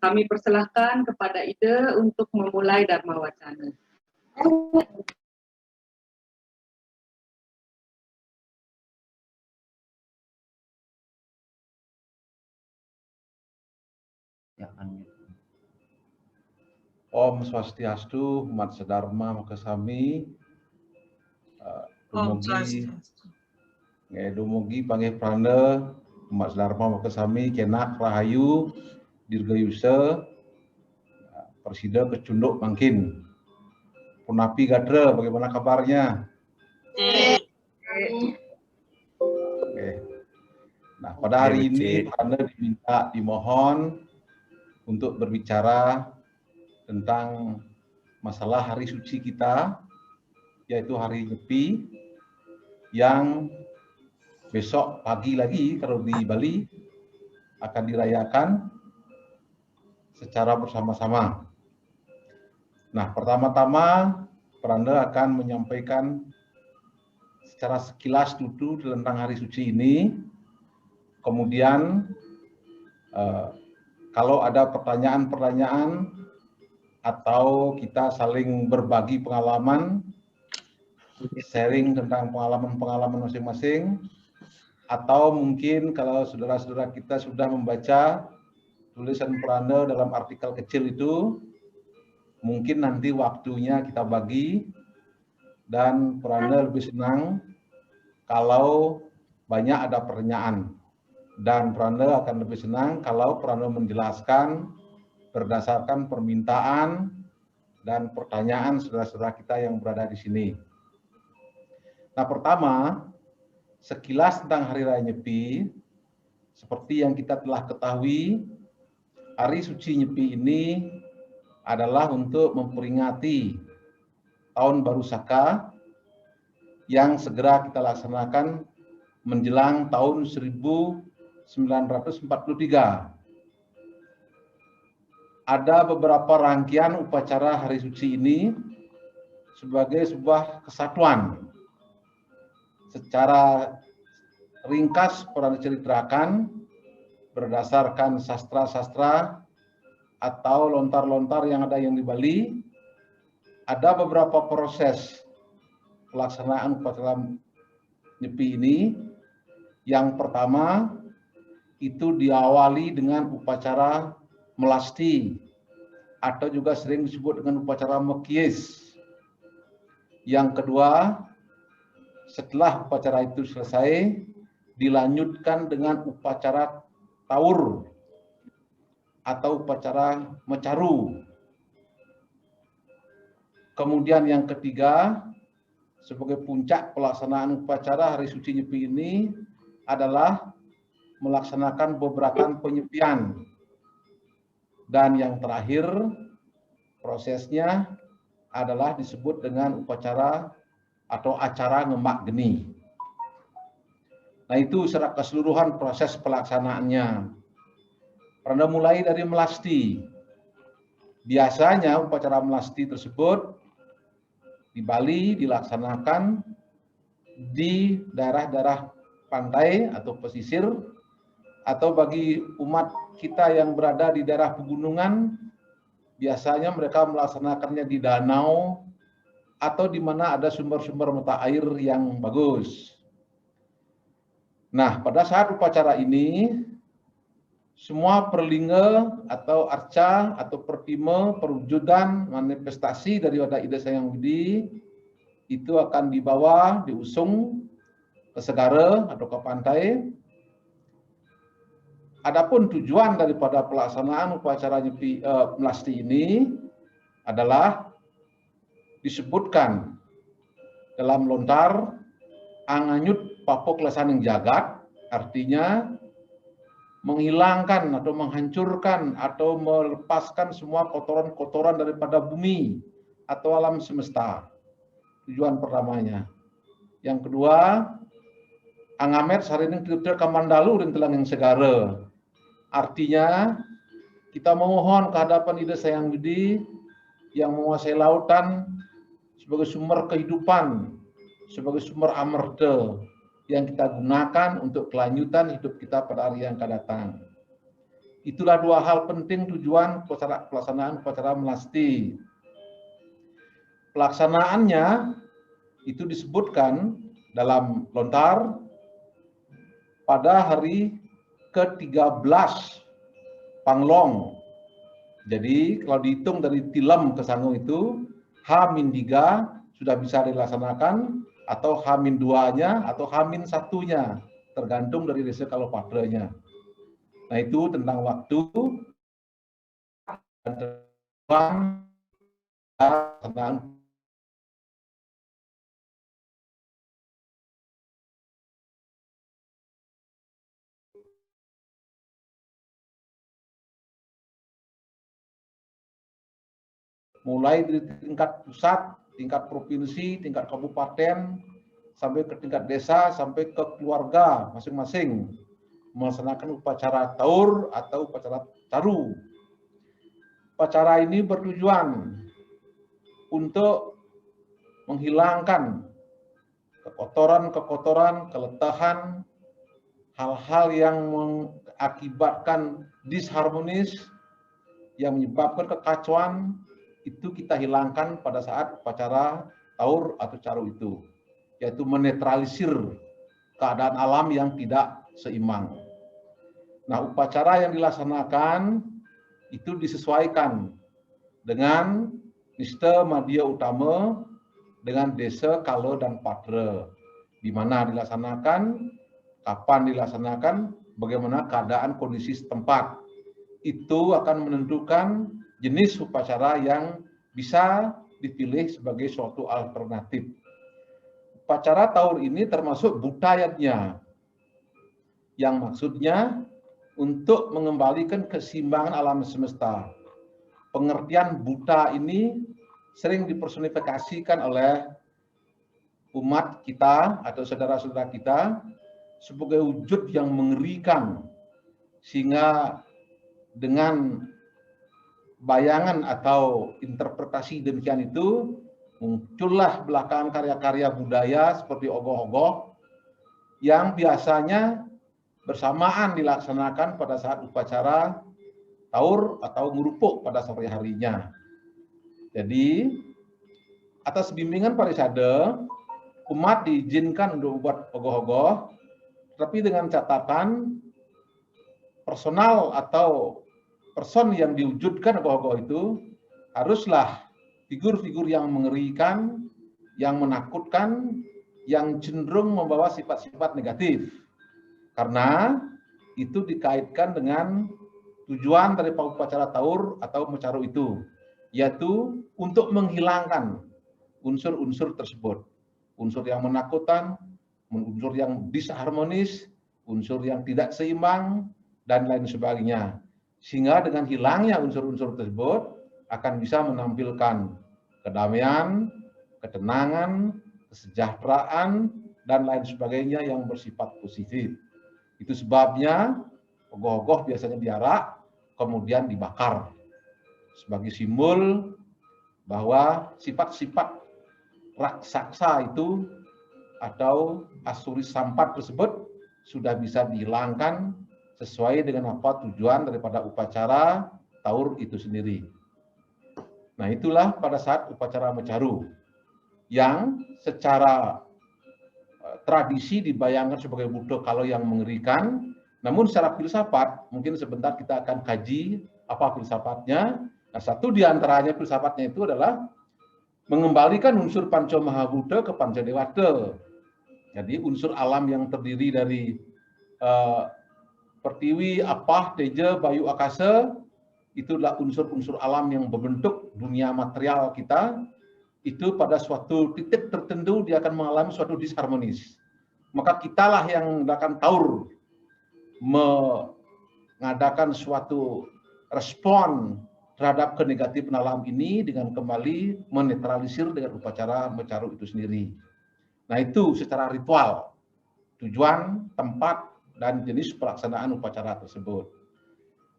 Kami persilahkan kepada Ide untuk memulai Dharma Wacana. Om Swastiastu, Umat Sedharma Makasami, dumugi panggih pranda Umat Sedharma Makasami, Kenak Rahayu, Dirgayusa, Presida Kecunduk Mangkin. Punapi Gadra, bagaimana kabarnya? Oke. Nah, pada hari ini pranda dimohon untuk berbicara tentang masalah hari suci kita, yaitu hari Nyepi, yang besok pagi lagi kalau di Bali akan dirayakan secara bersama-sama. Nah, pertama-tama Pranda akan menyampaikan secara sekilas dulu tentang hari suci ini. Kemudian kalau ada pertanyaan-pertanyaan atau kita saling berbagi pengalaman, sharing tentang pengalaman-pengalaman masing-masing, atau mungkin kalau saudara-saudara kita sudah membaca tulisan Pranda dalam artikel kecil itu, mungkin nanti waktunya kita bagi, dan Pranda lebih senang kalau banyak ada pertanyaan. Dan Pranda akan lebih senang kalau Pranda menjelaskan berdasarkan permintaan dan pertanyaan saudara-saudara kita yang berada di sini. Nah, pertama, sekilas tentang Hari Raya Nyepi, seperti yang kita telah ketahui, Hari Suci Nyepi ini adalah untuk memperingati Tahun Baru Saka yang segera kita laksanakan menjelang tahun 1943. Ada beberapa rangkaian upacara hari suci ini sebagai sebuah kesatuan. Secara ringkas pernah diceritakan berdasarkan sastra-sastra atau lontar-lontar yang ada di Bali. Ada beberapa proses pelaksanaan upacara Nyepi ini. Yang pertama itu diawali dengan upacara melasti atau juga sering disebut dengan upacara mekies. Yang kedua, setelah upacara itu selesai, dilanjutkan dengan upacara taur atau upacara mecaru. Kemudian yang ketiga, sebagai puncak pelaksanaan upacara hari suci Nyepi ini adalah melaksanakan beberapa penyepian. Dan yang terakhir, prosesnya adalah disebut dengan upacara atau acara ngemak geni. Nah, itu secara keseluruhan proses pelaksanaannya. Pranda mulai dari melasti. Biasanya upacara melasti tersebut di Bali dilaksanakan di daerah-daerah pantai atau pesisir, atau bagi umat kita yang berada di daerah pegunungan, biasanya mereka melaksanakannya di danau atau di mana ada sumber-sumber mata air yang bagus. Nah, pada saat upacara ini, semua perlinga atau arca atau pertime perwujudan manifestasi dari Wadah Ida Sayang Budi itu akan dibawa, diusung ke segara atau ke pantai. Adapun tujuan daripada pelaksanaan upacara nyepi melasti ini adalah disebutkan dalam lontar anganyut papok lesaning jagat, artinya menghilangkan atau menghancurkan atau melepaskan semua kotoran-kotoran daripada bumi atau alam semesta. Tujuan pertamanya. Yang kedua, angamet sarining tirta kamandalu dan telang yang segara. Artinya, kita memohon kehadapan Ida Sayang Budi yang menguasai lautan sebagai sumber kehidupan, sebagai sumber amerta yang kita gunakan untuk kelanjutan hidup kita pada hari yang akan datang. Itulah dua hal penting tujuan pelaksanaan upacara melasti. Pelaksanaannya itu disebutkan dalam lontar pada hari ke-13 Panglong. Jadi kalau dihitung dari Tilem ke Sanggung itu H-3 sudah bisa dilaksanakan, atau H-2-nya atau H-1-nya, tergantung dari desa Kalopatranya. Nah, itu tentang waktu dan mulai dari tingkat pusat, tingkat provinsi, tingkat kabupaten, sampai ke tingkat desa, sampai ke keluarga masing-masing melaksanakan upacara taur atau upacara taru. Upacara ini bertujuan untuk menghilangkan kekotoran-kekotoran, keletahan, hal-hal yang mengakibatkan disharmonis, yang menyebabkan kekacauan, itu kita hilangkan pada saat upacara taur atau caru itu, yaitu menetralisir keadaan alam yang tidak seimbang. Nah, upacara yang dilaksanakan itu disesuaikan dengan Nista Madya Utama dengan desa Kalo dan Patra, di mana dilaksanakan, kapan dilaksanakan, bagaimana keadaan kondisi setempat. Itu akan menentukan jenis upacara yang bisa dipilih sebagai suatu alternatif. Upacara taur ini termasuk budayatnya, yang maksudnya untuk mengembalikan keseimbangan alam semesta. Pengertian buta ini sering dipersonifikasikan oleh umat kita atau saudara-saudara kita sebagai wujud yang mengerikan, sehingga dengan bayangan atau interpretasi demikian itu muncullah belakangan karya-karya budaya seperti ogoh-ogoh yang biasanya bersamaan dilaksanakan pada saat upacara taur atau ngurupuk pada sore harinya. Jadi atas bimbingan Parisade, umat diizinkan untuk buat ogoh-ogoh, tapi dengan catatan personal atau person yang diwujudkan ogoh-ogoh itu haruslah figur-figur yang mengerikan, yang menakutkan, yang cenderung membawa sifat-sifat negatif. Karena itu dikaitkan dengan tujuan dari upacara taur atau mecaru itu, yaitu untuk menghilangkan unsur-unsur tersebut. Unsur yang menakutkan, unsur yang disharmonis, unsur yang tidak seimbang, dan lain sebagainya. Sehingga dengan hilangnya unsur-unsur tersebut akan bisa menampilkan kedamaian, ketenangan, kesejahteraan, dan lain sebagainya yang bersifat positif. Itu sebabnya ogoh-ogoh biasanya diarak, kemudian dibakar. sebagai simbol bahwa sifat-sifat raksasa itu atau Asuri Sampat tersebut sudah bisa dihilangkan sesuai dengan apa tujuan daripada upacara Taur itu sendiri. Nah, itulah pada saat upacara Mecaru yang secara tradisi dibayangkan sebagai Buddha kalau yang mengerikan, namun secara filsafat mungkin sebentar kita akan kaji apa filsafatnya. Nah, satu di antaranya filsafatnya itu adalah mengembalikan unsur Panca Mahabuddha ke Panca Dewata. Jadi unsur alam yang terdiri dari Pertiwi, Apah, Teja, Bayu, Akasa, itulah unsur-unsur alam yang membentuk dunia material kita. Itu pada suatu titik tertentu dia akan mengalami suatu disharmonis. Maka kitalah yang akan Taur mengadakan suatu respon terhadap kenegatifan alam ini dengan kembali menetralisir dengan upacara Mecaru itu sendiri. Nah, itu secara ritual, tujuan, tempat, dan jenis pelaksanaan upacara tersebut.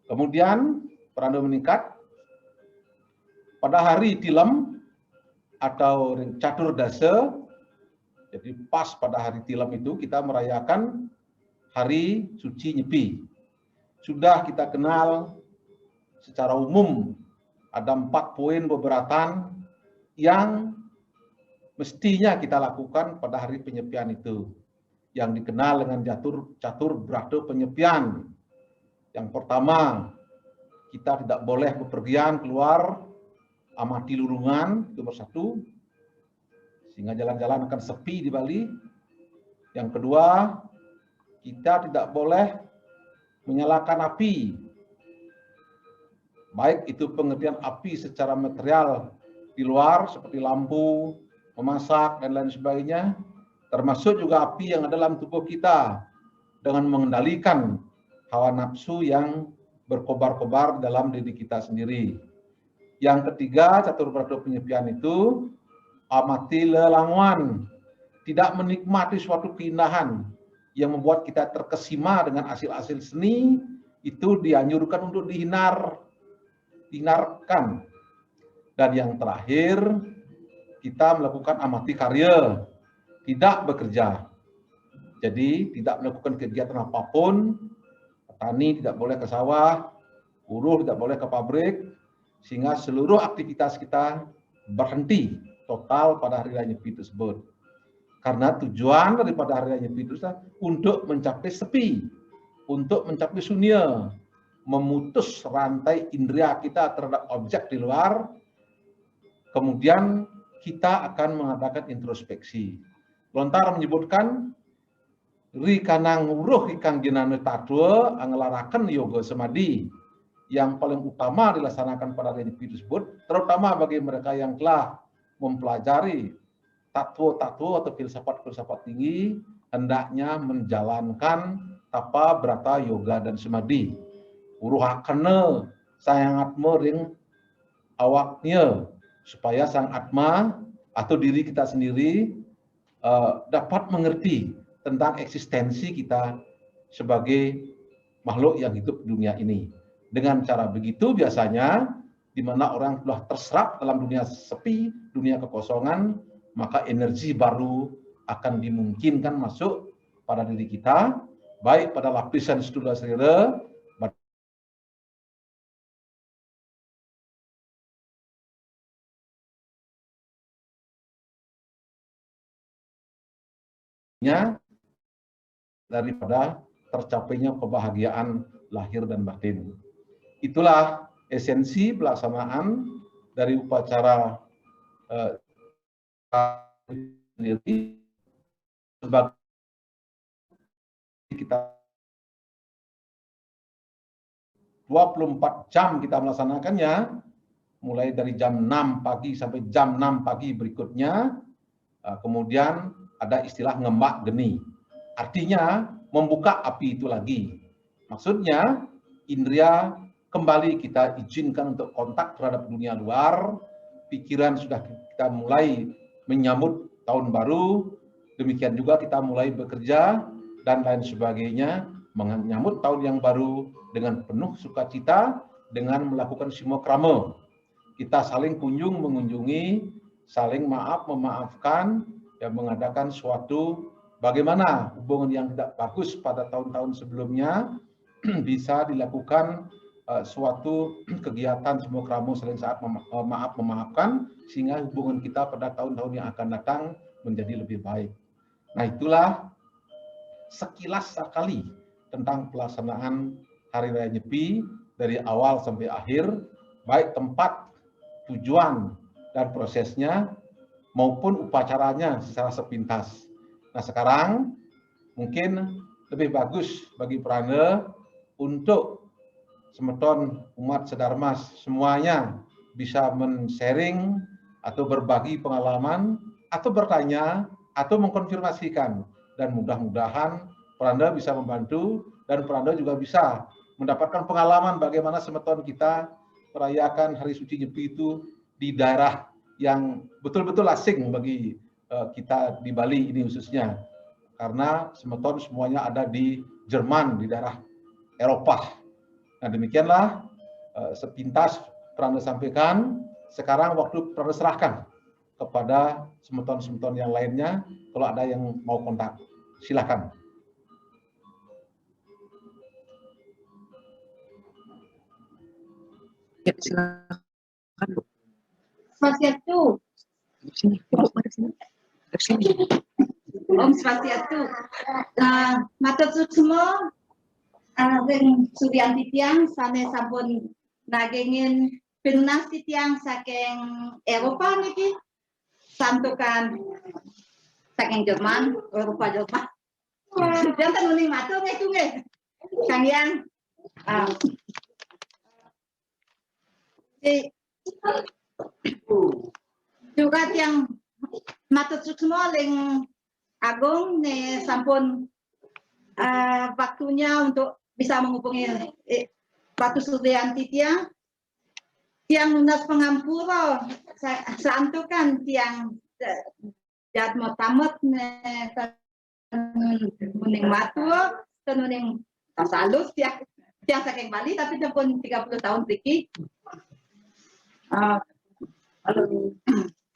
Kemudian, Prana meningkat pada hari Tilem atau Catur Dasa, jadi pas pada hari Tilem itu kita merayakan hari suci Nyepi. Sudah kita kenal secara umum ada 4 poin beberatan yang mestinya kita lakukan pada hari penyepian itu, yang dikenal dengan catur brata penyepian. Yang pertama, kita tidak boleh bepergian keluar amati lulungan, itu nomor 1, sehingga jalan-jalan akan sepi di Bali. Yang kedua, kita tidak boleh menyalakan api, baik itu pengertian api secara material di luar seperti lampu, memasak, dan lain sebagainya, termasuk juga api yang ada dalam tubuh kita dengan mengendalikan hawa nafsu yang berkobar-kobar dalam diri kita sendiri. Yang ketiga, catur brata penyepian itu amati lelangwan, tidak menikmati suatu keindahan yang membuat kita terkesima dengan hasil-hasil seni, itu dianjurkan untuk dihindarkan. Dan yang terakhir, kita melakukan amati karya, tidak bekerja. Jadi tidak melakukan kegiatan apapun, petani tidak boleh ke sawah, buruh tidak boleh ke pabrik, sehingga seluruh aktivitas kita berhenti total pada hari raya Nyepi tersebut. Karena tujuan daripada hari raya Nyepi itu untuk mencapai sepi, untuk mencapai sunya, memutus rantai indera kita terhadap objek di luar, kemudian kita akan mengadakan introspeksi. Lontar menyebutkan rikanang uruh ikang jenane tadwa angelaraken yoga semadi yang paling utama dilaksanakan pada hari Nyepi tersebut, terutama bagi mereka yang telah mempelajari tatwa-tatwa atau filsafat-filsafat tinggi, hendaknya menjalankan tapa brata yoga dan semadi. Uruhakene sayang atma ring awaknya, supaya sang atma atau diri kita sendiri dapat mengerti tentang eksistensi kita sebagai makhluk yang hidup di dunia ini. Dengan cara begitu biasanya, di mana orang telah terserap dalam dunia sepi, dunia kekosongan, maka energi baru akan dimungkinkan masuk pada diri kita, baik pada lapisan stula selera, daripada tercapainya kebahagiaan lahir dan batin. Itulah esensi pelaksanaan dari upacara sendiri sebagai kita 24 jam kita melaksanakannya, mulai dari jam 6 pagi sampai jam 6 pagi berikutnya. Kemudian ada istilah ngembak geni, artinya membuka api itu lagi. Maksudnya indria kembali kita izinkan untuk kontak terhadap dunia luar, pikiran sudah kita mulai menyambut tahun baru, demikian juga kita mulai bekerja dan lain sebagainya, menyambut tahun yang baru dengan penuh sukacita, dengan melakukan semua krama, kita saling kunjung mengunjungi, saling maaf memaafkan, ya mengadakan suatu bagaimana hubungan yang tidak bagus pada tahun-tahun sebelumnya bisa dilakukan suatu kegiatan semua keramu saling saat maaf memaafkan sehingga hubungan kita pada tahun-tahun yang akan datang menjadi lebih baik. Nah, itulah sekilas sekali tentang pelaksanaan Hari Raya Nyepi dari awal sampai akhir, baik tempat, tujuan, dan prosesnya maupun upacaranya secara sepintas. Nah, sekarang mungkin lebih bagus bagi Prana untuk semeton umat Sedarmas semuanya bisa men-sharing atau berbagi pengalaman atau bertanya atau mengkonfirmasikan, dan mudah-mudahan Prana bisa membantu dan Prana juga bisa mendapatkan pengalaman bagaimana semeton kita merayakan Hari Suci Nyepi itu di daerah yang betul-betul asing bagi kita di Bali ini khususnya, karena semeton semuanya ada di Jerman, di daerah Eropa. Nah, demikianlah sepintas Prana sampaikan. Sekarang waktu Prana serahkan kepada semeton-semeton yang lainnya kalau ada yang mau kontak. Silakan. Ya, silakan. Swastiastu. Om Swastiastu. Matur semua dengan Suryanti tiang sane sampun nagingin penunas tiang saking Eropa niki santukan saking Jerman, Eropa Jerman. Jangan nuning matur itu nggih. Kang yang juga yang matur semua leng Agung ne sampun waktunya untuk bisa menghubungi Ratu Suryanti tiang lunas pengampura santukan tiang jadmo tamat muning matur tenuning tasalus tiang saking Bali tapi pun 30 tahun tiki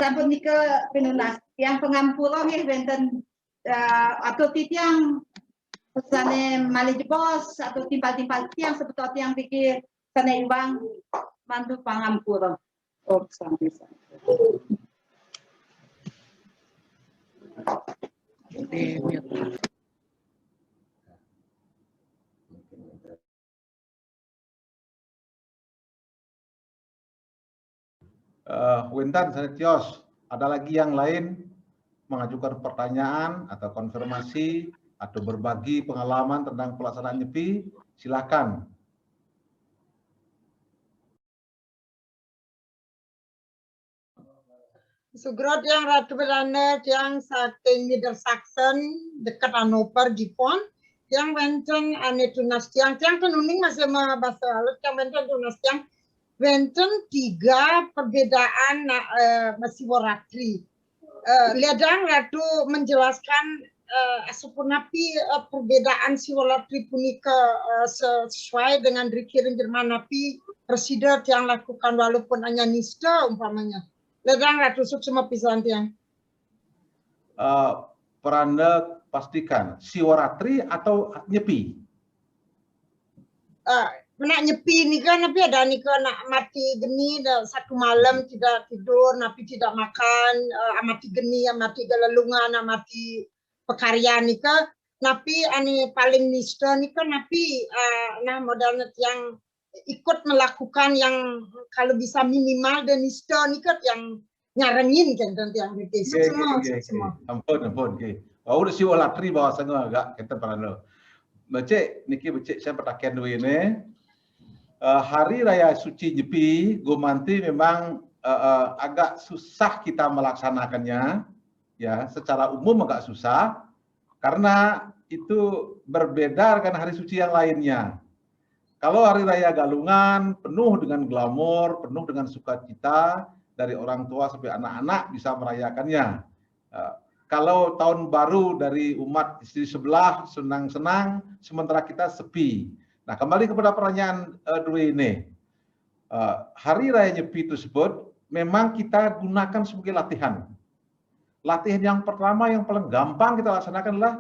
sampun nika pinunas tiang pengampura nggih wonten atau tiang pesane malih bos atau timpal-timpal tiang sebetulnya tiang pikir sana iwang mantu pangampura. Oh, sampai. Wintan Sanetios, ada lagi yang lain mengajukan pertanyaan atau konfirmasi atau berbagi pengalaman tentang pelaksanaan Nyepi? Silakan. Sugrot yang Ratu Belanda yang saking Niedersachsen dekat Hannover Gipon yang wenten ane tunas tiang kenuning masih bahasa lalu yang wenten tunas tiang wenten 3 perbedaan Siwaratri. Ledang Ratu menjelaskan sepunapi perbedaan Siwaratri punika sesuai dengan dikirim Jerman napi presiden yang lakukan walaupun hanya nista umpamanya. Ledang Ratu Suksma pisan tiang. Prana pastikan Siwaratri atau Nyepi? Nak Nyepi ni kan napi ada ni kan nak mati geni satu malam tidak tidur, napi tidak makan, amati geni, amati galalungan, amati pekarya ni kan napi ani paling nista ni kan napi nah modalnya yang ikut melakukan yang kalau bisa minimal dan nista ni kan yang nyarengin kan dan yang gitu semua. Ampun. Okay. Udah Siwaratri bawa sangat agak kita Prana. Becek niki becek saya pertakian dua ini. Hari Raya Suci Nyepi Gumanti memang agak susah kita melaksanakannya, ya secara umum agak susah karena itu berbeda dengan hari suci yang lainnya. Kalau Hari Raya Galungan penuh dengan glamor, penuh dengan sukacita dari orang tua sampai anak-anak bisa merayakannya. Kalau tahun baru dari umat istri sebelah senang-senang, sementara kita sepi. Nah, kembali kepada pertanyaan dua ini. Hari Raya Nyepi tersebut memang kita gunakan sebagai latihan. Latihan yang pertama yang paling gampang kita laksanakan adalah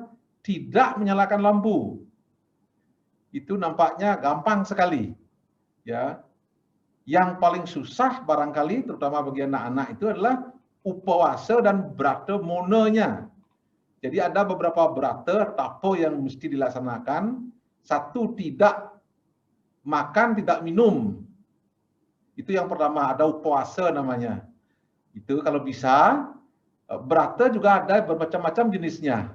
tidak menyalakan lampu. Itu nampaknya gampang sekali. Ya. Yang paling susah barangkali terutama bagi anak-anak itu adalah upawasa dan brata monenya. Jadi ada beberapa brata tapo yang mesti dilaksanakan. Satu, tidak makan, tidak minum. Itu yang pertama, ada upawasa namanya. Itu kalau bisa. Brata juga ada bermacam-macam jenisnya.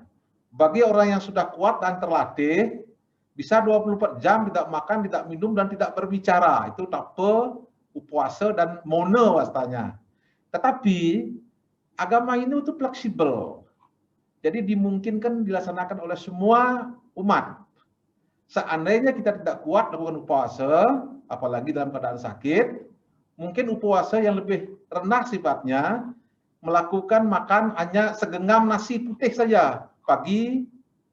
Bagi orang yang sudah kuat dan terlatih, bisa 24 jam tidak makan, tidak minum, dan tidak berbicara. Itu tape, upawasa, dan mona wastanya. Tetapi agama ini itu fleksibel. Jadi dimungkinkan dilaksanakan oleh semua umat. Seandainya kita tidak kuat melakukan upawasa, apalagi dalam keadaan sakit, mungkin upawasa yang lebih rendah sifatnya, melakukan makan hanya segenggam nasi putih saja, pagi,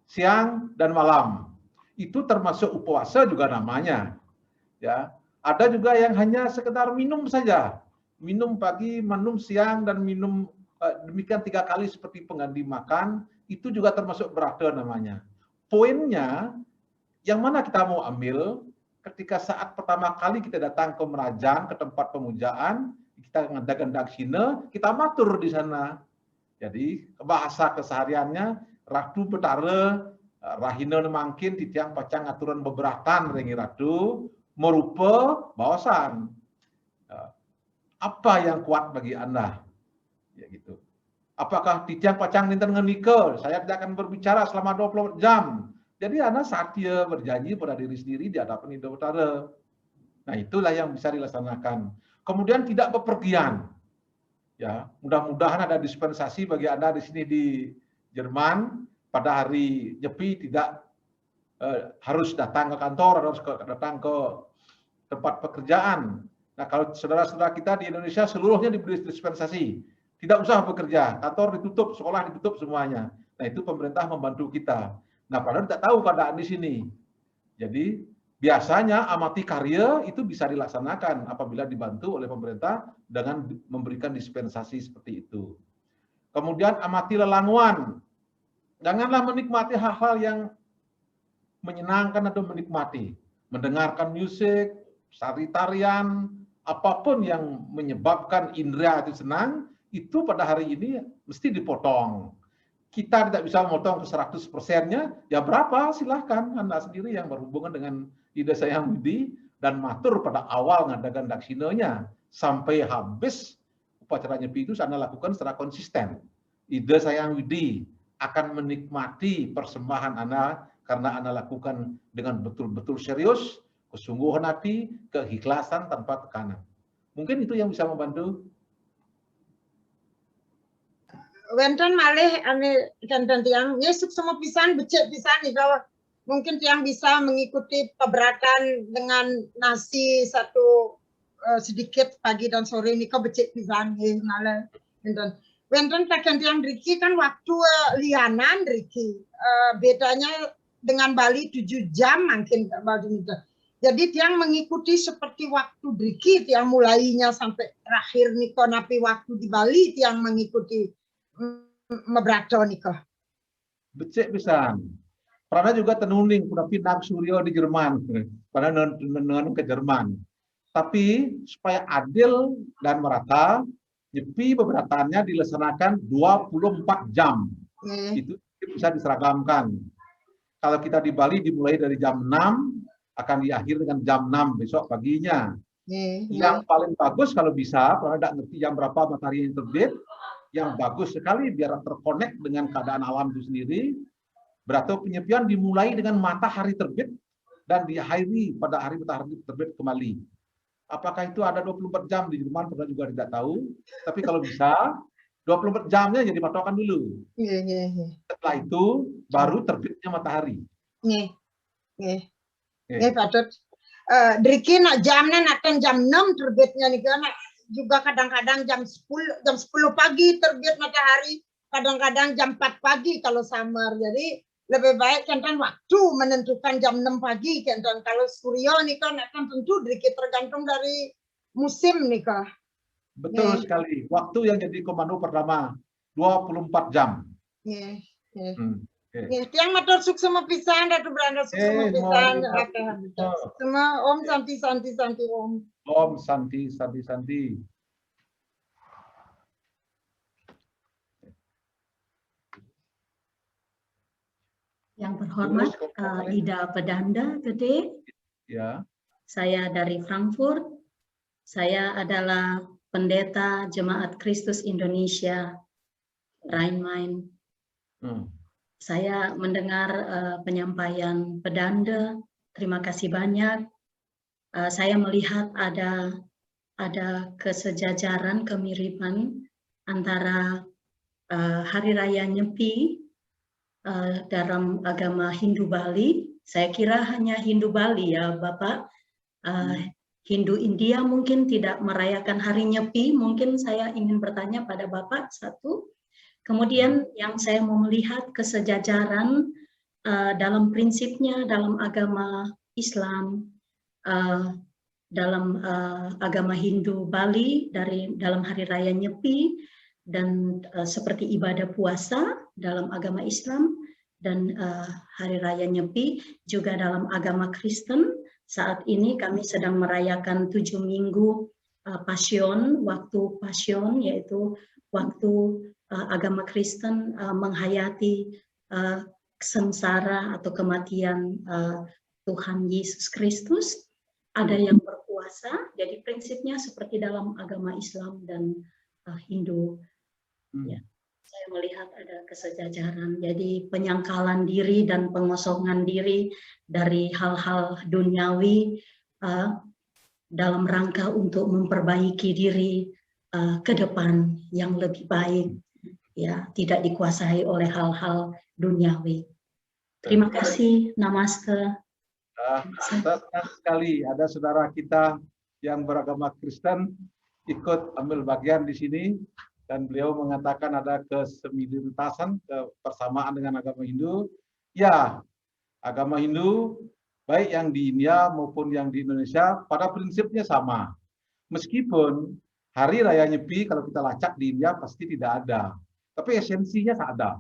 siang, dan malam. Itu termasuk upawasa juga namanya. Ya, ada juga yang hanya sekedar minum saja, minum pagi, minum siang, dan minum demikian 3 kali seperti pengganti makan, itu juga termasuk brata namanya. Poinnya, yang mana kita mau ambil ketika saat pertama kali kita datang ke Merajang, ke tempat pemujaan, kita ngadakan daksina, kita matur di sana. Jadi bahasa kesehariannya, ratu betara, rahina mangkin, titiang pacang aturan beberatan, rengi ratu, merupa bawasan. Apa yang kuat bagi Anda? Ya gitu. Apakah titiang pacang ninten ngenika? Saya tidak akan berbicara selama 24 jam. Jadi Anda satya berjanji pada diri sendiri di hadapan Indo Utara. Nah, itulah yang bisa dilaksanakan. Kemudian tidak bepergian. Ya, mudah-mudahan ada dispensasi bagi Anda di sini di Jerman pada hari Nyepi tidak harus datang ke kantor, harus datang ke tempat pekerjaan. Nah, kalau saudara-saudara kita di Indonesia seluruhnya diberi dispensasi. Tidak usah bekerja, kantor ditutup, sekolah ditutup semuanya. Nah, itu pemerintah membantu kita. Nah, padahal tidak tahu keadaan di sini. Jadi, biasanya amati karya itu bisa dilaksanakan apabila dibantu oleh pemerintah dengan memberikan dispensasi seperti itu. Kemudian amati lelanguan. Janganlah menikmati hal-hal yang menyenangkan atau menikmati. Mendengarkan musik, tari-tarian, apapun yang menyebabkan indera itu senang, itu pada hari ini mesti dipotong. Kita tidak bisa memotong ke 100%-nya, ya berapa silahkan Anda sendiri yang berhubungan dengan Ida Sayang Widi dan matur pada awal ngadakan daksinanya sampai habis upacara Nyepi itu Anda lakukan secara konsisten. Ida Sayang Widi akan menikmati persembahan Anda karena Anda lakukan dengan betul-betul serius, kesungguhan hati, keikhlasan tanpa tekanan. Mungkin itu yang bisa membantu. Wenten malih ane kanten tiang Yesus semua pisan becek pisan nih kalau mungkin tiang bisa mengikuti peberatan dengan nasi satu sedikit pagi dan sore ini kau becek pisan nih malih kanten. Wenten takan tiang Riki kan waktu lianan Riki bedanya dengan Bali 7 jam mungkin Bali. Jadi tiang mengikuti seperti waktu Riki tiang mulainya sampai terakhir nih napi waktu di Bali tiang mengikuti mebrato nikah. Becek pisan. Pernah juga tenuning kuda pindah Suryo di Jerman. Pernah nenun ke Jerman. Tapi supaya adil dan merata, Nyepi beberataannya dilaksanakan 24 jam. Itu bisa diseragamkan. Kalau kita di Bali dimulai dari jam 6, akan diakhiri dengan jam 6 besok paginya. Yang paling bagus kalau bisa, kalau tidak ngerti jam berapa matahari yang terbit, yang bagus sekali biar terkonek dengan keadaan alam itu sendiri. Berarti penyepian dimulai dengan matahari terbit dan diakhiri pada hari matahari terbit kembali. Apakah itu ada 24 jam di Jerman? Pernah juga tidak tahu. Tapi kalau bisa 24 jamnya jadi patokan dulu. Setelah itu baru terbitnya matahari. Patut. Driki nak jamnya nak jam 6 terbitnya nih kan. Juga kadang-kadang jam 10 pagi terbit matahari, kadang-kadang jam 4 pagi kalau summer. Jadi lebih baik kan waktu menentukan jam 6 pagi kan kalau suryo nih kan akan tentu sedikit tergantung dari musim nih kah? Betul sekali. Waktu yang jadi komando pertama 24 jam. Tiang matur suksema pisan, Ratu Belanda suksema pisan. Semua Om Santi Om. Om Santi. Yang terhormat Ida Pedanda Gede. Ya. Saya dari Frankfurt. Saya adalah pendeta Jemaat Kristus Indonesia Rhein-Main. Saya mendengar penyampaian Pedanda. Terima kasih banyak. Saya melihat ada kesejajaran, kemiripan antara Hari Raya Nyepi dalam agama Hindu Bali. Saya kira hanya Hindu Bali ya Bapak. Hindu India mungkin tidak merayakan Hari Nyepi. Mungkin saya ingin bertanya pada Bapak satu. Kemudian yang saya mau melihat kesejajaran dalam prinsipnya dalam agama Islam, dalam agama Hindu Bali dalam Hari Raya Nyepi, dan seperti ibadah puasa dalam agama Islam dan Hari Raya Nyepi juga dalam agama Kristen. Saat ini kami sedang merayakan 7 minggu Pasion, waktu Pasion, yaitu waktu agama Kristen menghayati sengsara atau kematian Tuhan Yesus Kristus. Ada yang berpuasa, jadi prinsipnya seperti dalam agama Islam dan Hindu. Ya, saya melihat ada kesejajaran, jadi penyangkalan diri dan pengosongan diri dari hal-hal duniawi dalam rangka untuk memperbaiki diri ke depan yang lebih baik, ya, tidak dikuasai oleh hal-hal duniawi. Terima kasih, namaste. Senang sekali ada saudara kita yang beragama Kristen ikut ambil bagian di sini. Dan beliau mengatakan ada kesemidentasan, kebersamaan dengan agama Hindu. Ya, agama Hindu, baik yang di India maupun yang di Indonesia, pada prinsipnya sama. Meskipun Hari Raya Nyepi, kalau kita lacak di India, pasti tidak ada. Tapi esensinya ada.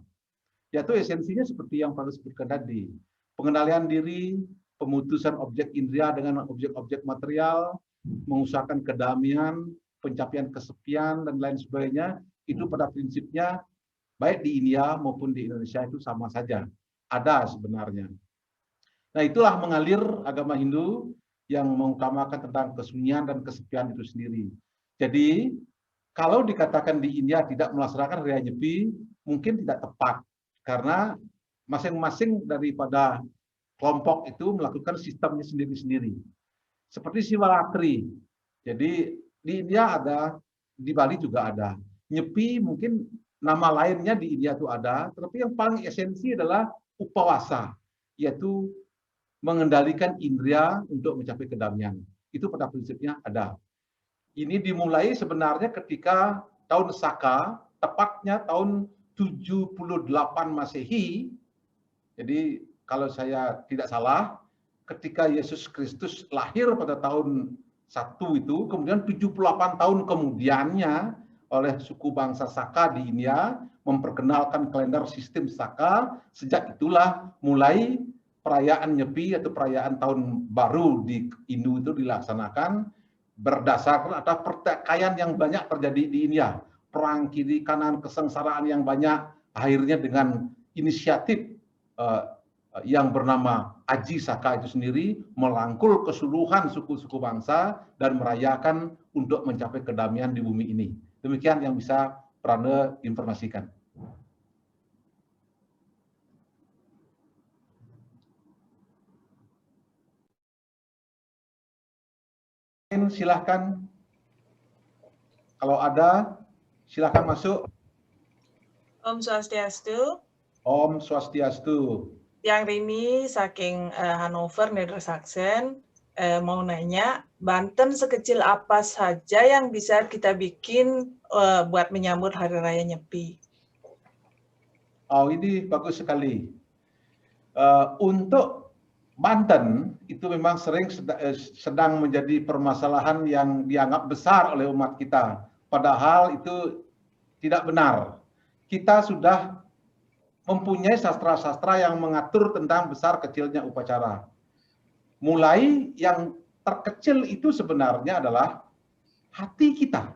Yaitu esensinya seperti yang Pak sebutkan tadi. Pengendalian diri, pemutusan objek indera dengan objek-objek material, mengusahakan kedamaian, pencapaian kesepian dan lain sebagainya, itu pada prinsipnya baik di India maupun di Indonesia itu sama saja, ada sebenarnya. Nah, itulah mengalir agama Hindu yang mengutamakan tentang kesunyian dan kesepian itu sendiri. Jadi kalau dikatakan di India tidak melaksanakan Hari Raya Nyepi, mungkin tidak tepat karena masing-masing daripada kelompok itu melakukan sistemnya sendiri-sendiri. Seperti Sivaratri. Jadi di India ada, di Bali juga ada. Nyepi mungkin nama lainnya di India itu ada, tetapi yang paling esensi adalah upawasa, yaitu mengendalikan indera untuk mencapai kedamaian. Itu pada prinsipnya ada. Ini dimulai sebenarnya ketika tahun Saka, tepatnya tahun 78 Masehi. Jadi kalau saya tidak salah, ketika Yesus Kristus lahir pada tahun 1 itu, kemudian 78 tahun kemudiannya oleh suku bangsa Saka di India memperkenalkan kalender sistem Saka. Sejak itulah mulai perayaan Nyepi atau perayaan tahun baru di Hindu itu dilaksanakan berdasarkan atas pertikaian yang banyak terjadi di India. Perang kiri kanan, kesengsaraan yang banyak, akhirnya dengan inisiatif yang bernama Aji Saka itu sendiri merangkul keseluruhan suku-suku bangsa dan merayakan untuk mencapai kedamaian di bumi ini. Demikian yang bisa Prana informasikan. Silahkan, kalau ada silahkan masuk. Om Swastiastu. Om Swastiastu. Yang Rini saking Hannover, Niedersachsen, mau nanya, Banten sekecil apa saja yang bisa kita bikin buat menyambut Hari Raya Nyepi? Oh, ini bagus sekali. Untuk Banten itu memang sering sedang menjadi permasalahan yang dianggap besar oleh umat kita. Padahal itu tidak benar. Kita sudah mempunyai sastra-sastra yang mengatur tentang besar kecilnya upacara. Mulai yang terkecil itu sebenarnya adalah hati kita.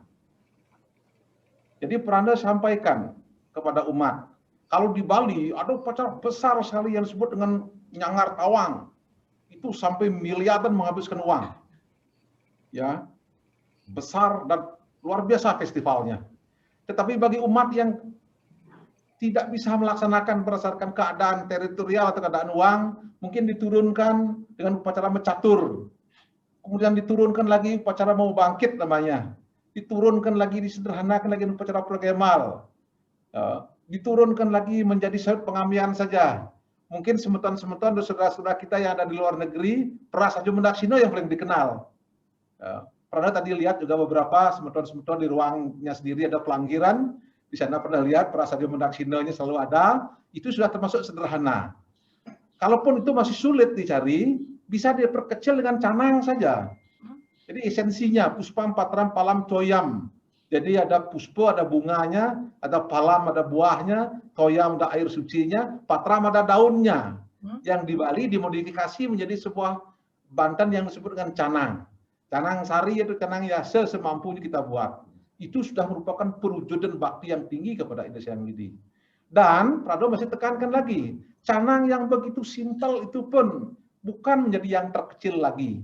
Jadi Pranda sampaikan kepada umat, kalau di Bali ada upacara besar sekali yang disebut dengan Nyangar Tawang, itu sampai miliaran menghabiskan uang, ya, besar dan luar biasa festivalnya. Tetapi bagi umat yang tidak bisa melaksanakan berdasarkan keadaan teritorial atau keadaan uang, mungkin diturunkan dengan upacara mencatur, kemudian diturunkan lagi upacara mau bangkit namanya, diturunkan lagi, disederhanakan lagi upacara progemal, diturunkan lagi menjadi saud pengamian saja. Mungkin semeton-semeton saudara-saudara kita yang ada di luar negeri, Prasajo Mendaksino yang paling dikenal. Pernah tadi lihat juga beberapa semeton-semeton di ruangnya sendiri ada pelanggiran, di sana pernah lihat Prasajo Mendaksino-nya selalu ada, itu sudah termasuk sederhana. Kalaupun itu masih sulit dicari, bisa diperkecil dengan canang saja. Jadi esensinya, puspam, patram, palam, toyam. Jadi ada puspo, ada bunganya, ada palam, ada buahnya, toyam, ada air sucinya, patram, ada daunnya. Yang di Bali dimodifikasi menjadi sebuah Banten yang disebut dengan canang. Canang sari itu canang yase semampunya kita buat. Itu sudah merupakan perwujudan bakti yang tinggi kepada Ida Hyang Widi. Dan Prado masih tekankan lagi, canang yang begitu simpel itu pun bukan menjadi yang terkecil lagi.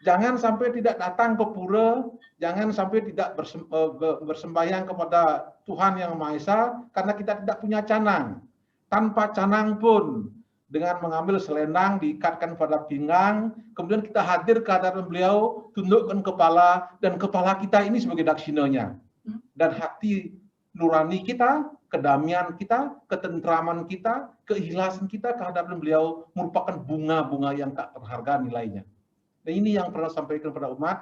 Jangan sampai tidak datang ke pura, jangan sampai tidak bersembahyang kepada Tuhan Yang Maha Esa karena kita tidak punya canang. Tanpa canang pun, dengan mengambil selendang diikatkan pada pinggang, kemudian kita hadir ke hadapan beliau, tundukkan kepala, dan kepala kita ini sebagai daksinonya. Dan hati nurani kita, kedamaian kita, ketentraman kita, keikhlasan kita ke hadapan beliau merupakan bunga-bunga yang tak terharga nilainya. Dan ini yang pernah sampaikan kepada umat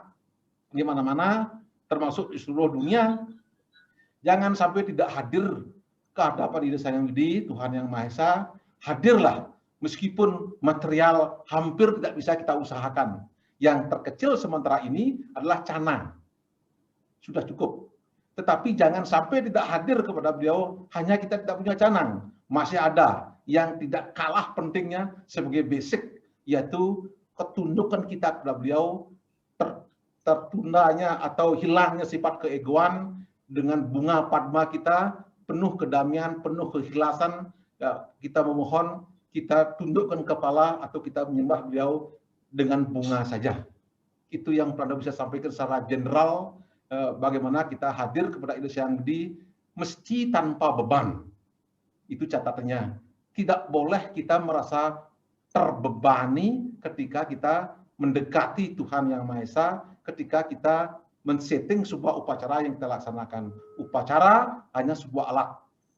di mana-mana, termasuk di seluruh dunia. Jangan sampai tidak hadir ke hadapan Ida Hyang Widi, Tuhan Yang Maha Esa. Hadirlah, meskipun material hampir tidak bisa kita usahakan. Yang terkecil sementara ini adalah canang. Sudah cukup. Tetapi jangan sampai tidak hadir kepada beliau, hanya kita tidak punya canang. Masih ada yang tidak kalah pentingnya sebagai basic, yaitu ketundukan kita kepada beliau, tertundanya atau hilangnya sifat keegoan dengan bunga padma kita, penuh kedamaian, penuh keikhlasan, ya, kita memohon, kita tundukkan kepala atau kita menyembah beliau dengan bunga saja. Itu yang Pranda bisa sampaikan secara general, bagaimana kita hadir kepada Ida Hyang Widi mesti tanpa beban. Itu catatannya. Tidak boleh kita merasa terbebani ketika kita mendekati Tuhan Yang Maha Esa, ketika kita men-setting sebuah upacara yang kita laksanakan. Upacara hanya sebuah alat,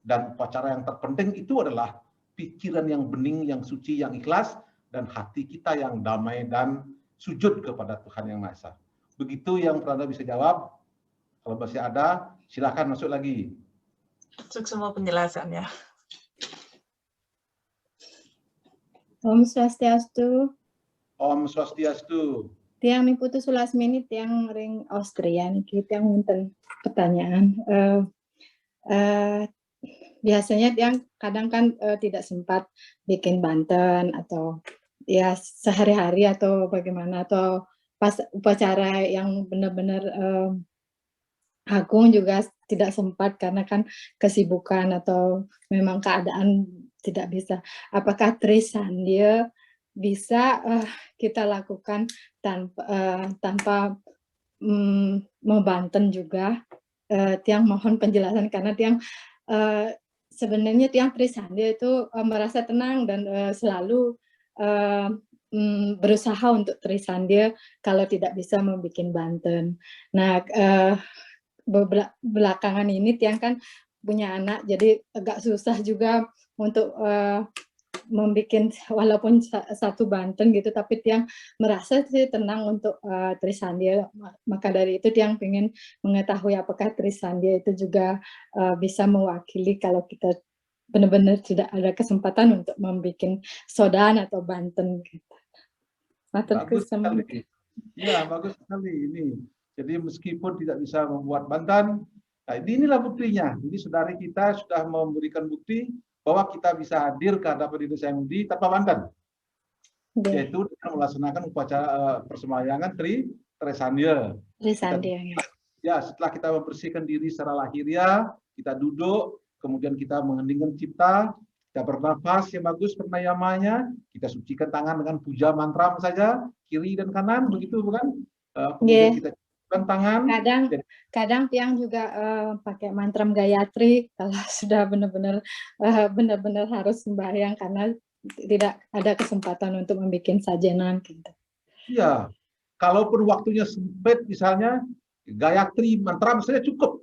dan upacara yang terpenting itu adalah pikiran yang bening, yang suci, yang ikhlas, dan hati kita yang damai dan sujud kepada Tuhan Yang Maha Esa. Begitu yang Pranda bisa jawab. Kalau masih ada, silakan masuk lagi. Untuk semua penjelasannya. Om Swastiastu. Om Swastiastu. Tiang mi putus Sulasmini tiang ring Austria niki tiang wonten pertanyaan. Biasanya tiang kadang kan tidak sempat bikin Banten atau ya sehari-hari atau bagaimana, atau pas upacara yang benar-benar agung juga tidak sempat karena kan kesibukan atau memang keadaan tidak bisa. Apakah Trisandya bisa kita lakukan tanpa membanten juga? Tiang mohon penjelasan karena tiang sebenarnya tiang Trisandya itu merasa tenang dan selalu berusaha untuk Trisandya kalau tidak bisa membuat Banten. Nah, belakangan ini tiang kan punya anak, jadi agak susah juga untuk membuat walaupun satu Banten gitu, tapi tiang merasa sih tenang untuk Trisandya. Maka dari itu tiang ingin mengetahui apakah Trisandya itu juga bisa mewakili kalau kita benar-benar tidak ada kesempatan untuk membuat sodan atau banten gitu. Bagus sekali. Ya, bagus sekali ini. Jadi meskipun tidak bisa membuat banten, nah inilah buktinya. Jadi saudari kita sudah memberikan bukti bahwa kita bisa hadir ke hadapan Indonesia yang Budi tanpa banten. Yaitu dengan melaksanakan upacara persembahyangan Trisandya. Ya, setelah kita membersihkan diri secara lahiriah, kita duduk, kemudian kita mengheningkan cipta, kita bernafas yang bagus pranayamanya, kita sucikan tangan dengan puja mantra saja, kiri dan kanan, begitu bukan? Kemudian kita ciptakan tangan. Kadang Piang juga pakai mantra Gayatri kalau sudah benar-benar harus sembahyang karena tidak ada kesempatan untuk membuat sajenan gitu. Iya, kalaupun waktunya sempit misalnya, Gayatri mantra misalnya cukup.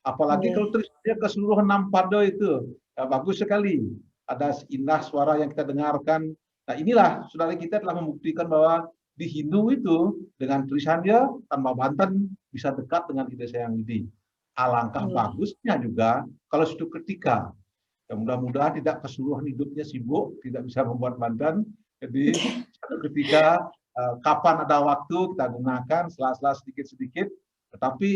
Apalagi kalau terus dia keseluruhan 6 pada itu, ya, bagus sekali. Ada indah suara yang kita dengarkan. Nah inilah saudara kita telah membuktikan bahwa di Hindu itu dengan Trisandya tanpa banten bisa dekat dengan Indonesia yang Widi. Alangkah bagusnya juga kalau suatu ketika, ya mudah-mudahan tidak keseluruhan hidupnya sibuk, tidak bisa membuat banten. Jadi suatu ketika kapan ada waktu kita gunakan sela-sela sedikit-sedikit. Tetapi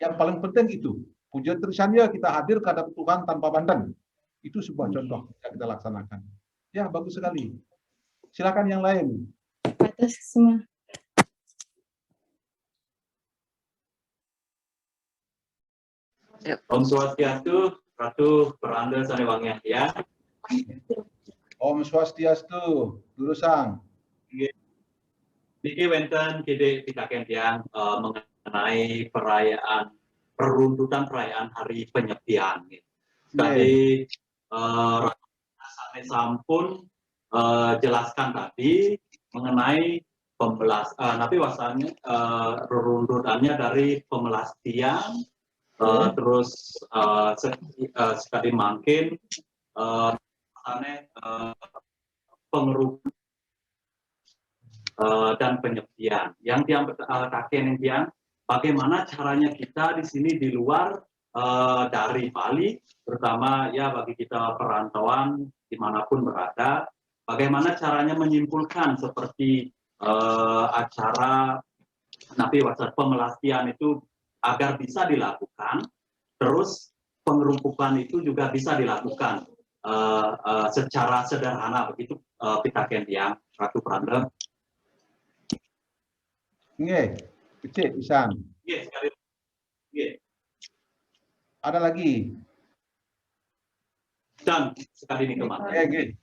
yang paling penting itu puja Trisandya kita hadir ke hadapan Tuhan tanpa banten. Itu sebuah contoh yang kita laksanakan. Ya, bagus sekali. Silakan yang lain. Atas semua. Om Swastiastu, Ratu Peranda Sanewangian ya. Om Swastiastu, Guru Sang. Niki wenten kide pitaken tiang mengenai peruntutan perayaan Hari Penyepian. Tadi sampun jelaskan tadi mengenai tapi wasanya runtutannya dari pemelastian, terus sekali makin pengerukan dan penyepian. Yang tiang kakek yang bagaimana caranya kita di sini di luar dari Bali, terutama ya bagi kita perantauan dimanapun berada, bagaimana caranya menyimpulkan seperti acara Nabi Wasat pemelastian itu agar bisa dilakukan, terus pengerumpukan itu juga bisa dilakukan secara sederhana begitu, pitaken tiang Ratu Pranda. Nggih, kecil pisan. Nggih, sekali. Nggih. Ada lagi? Dan sekali ini kemarin.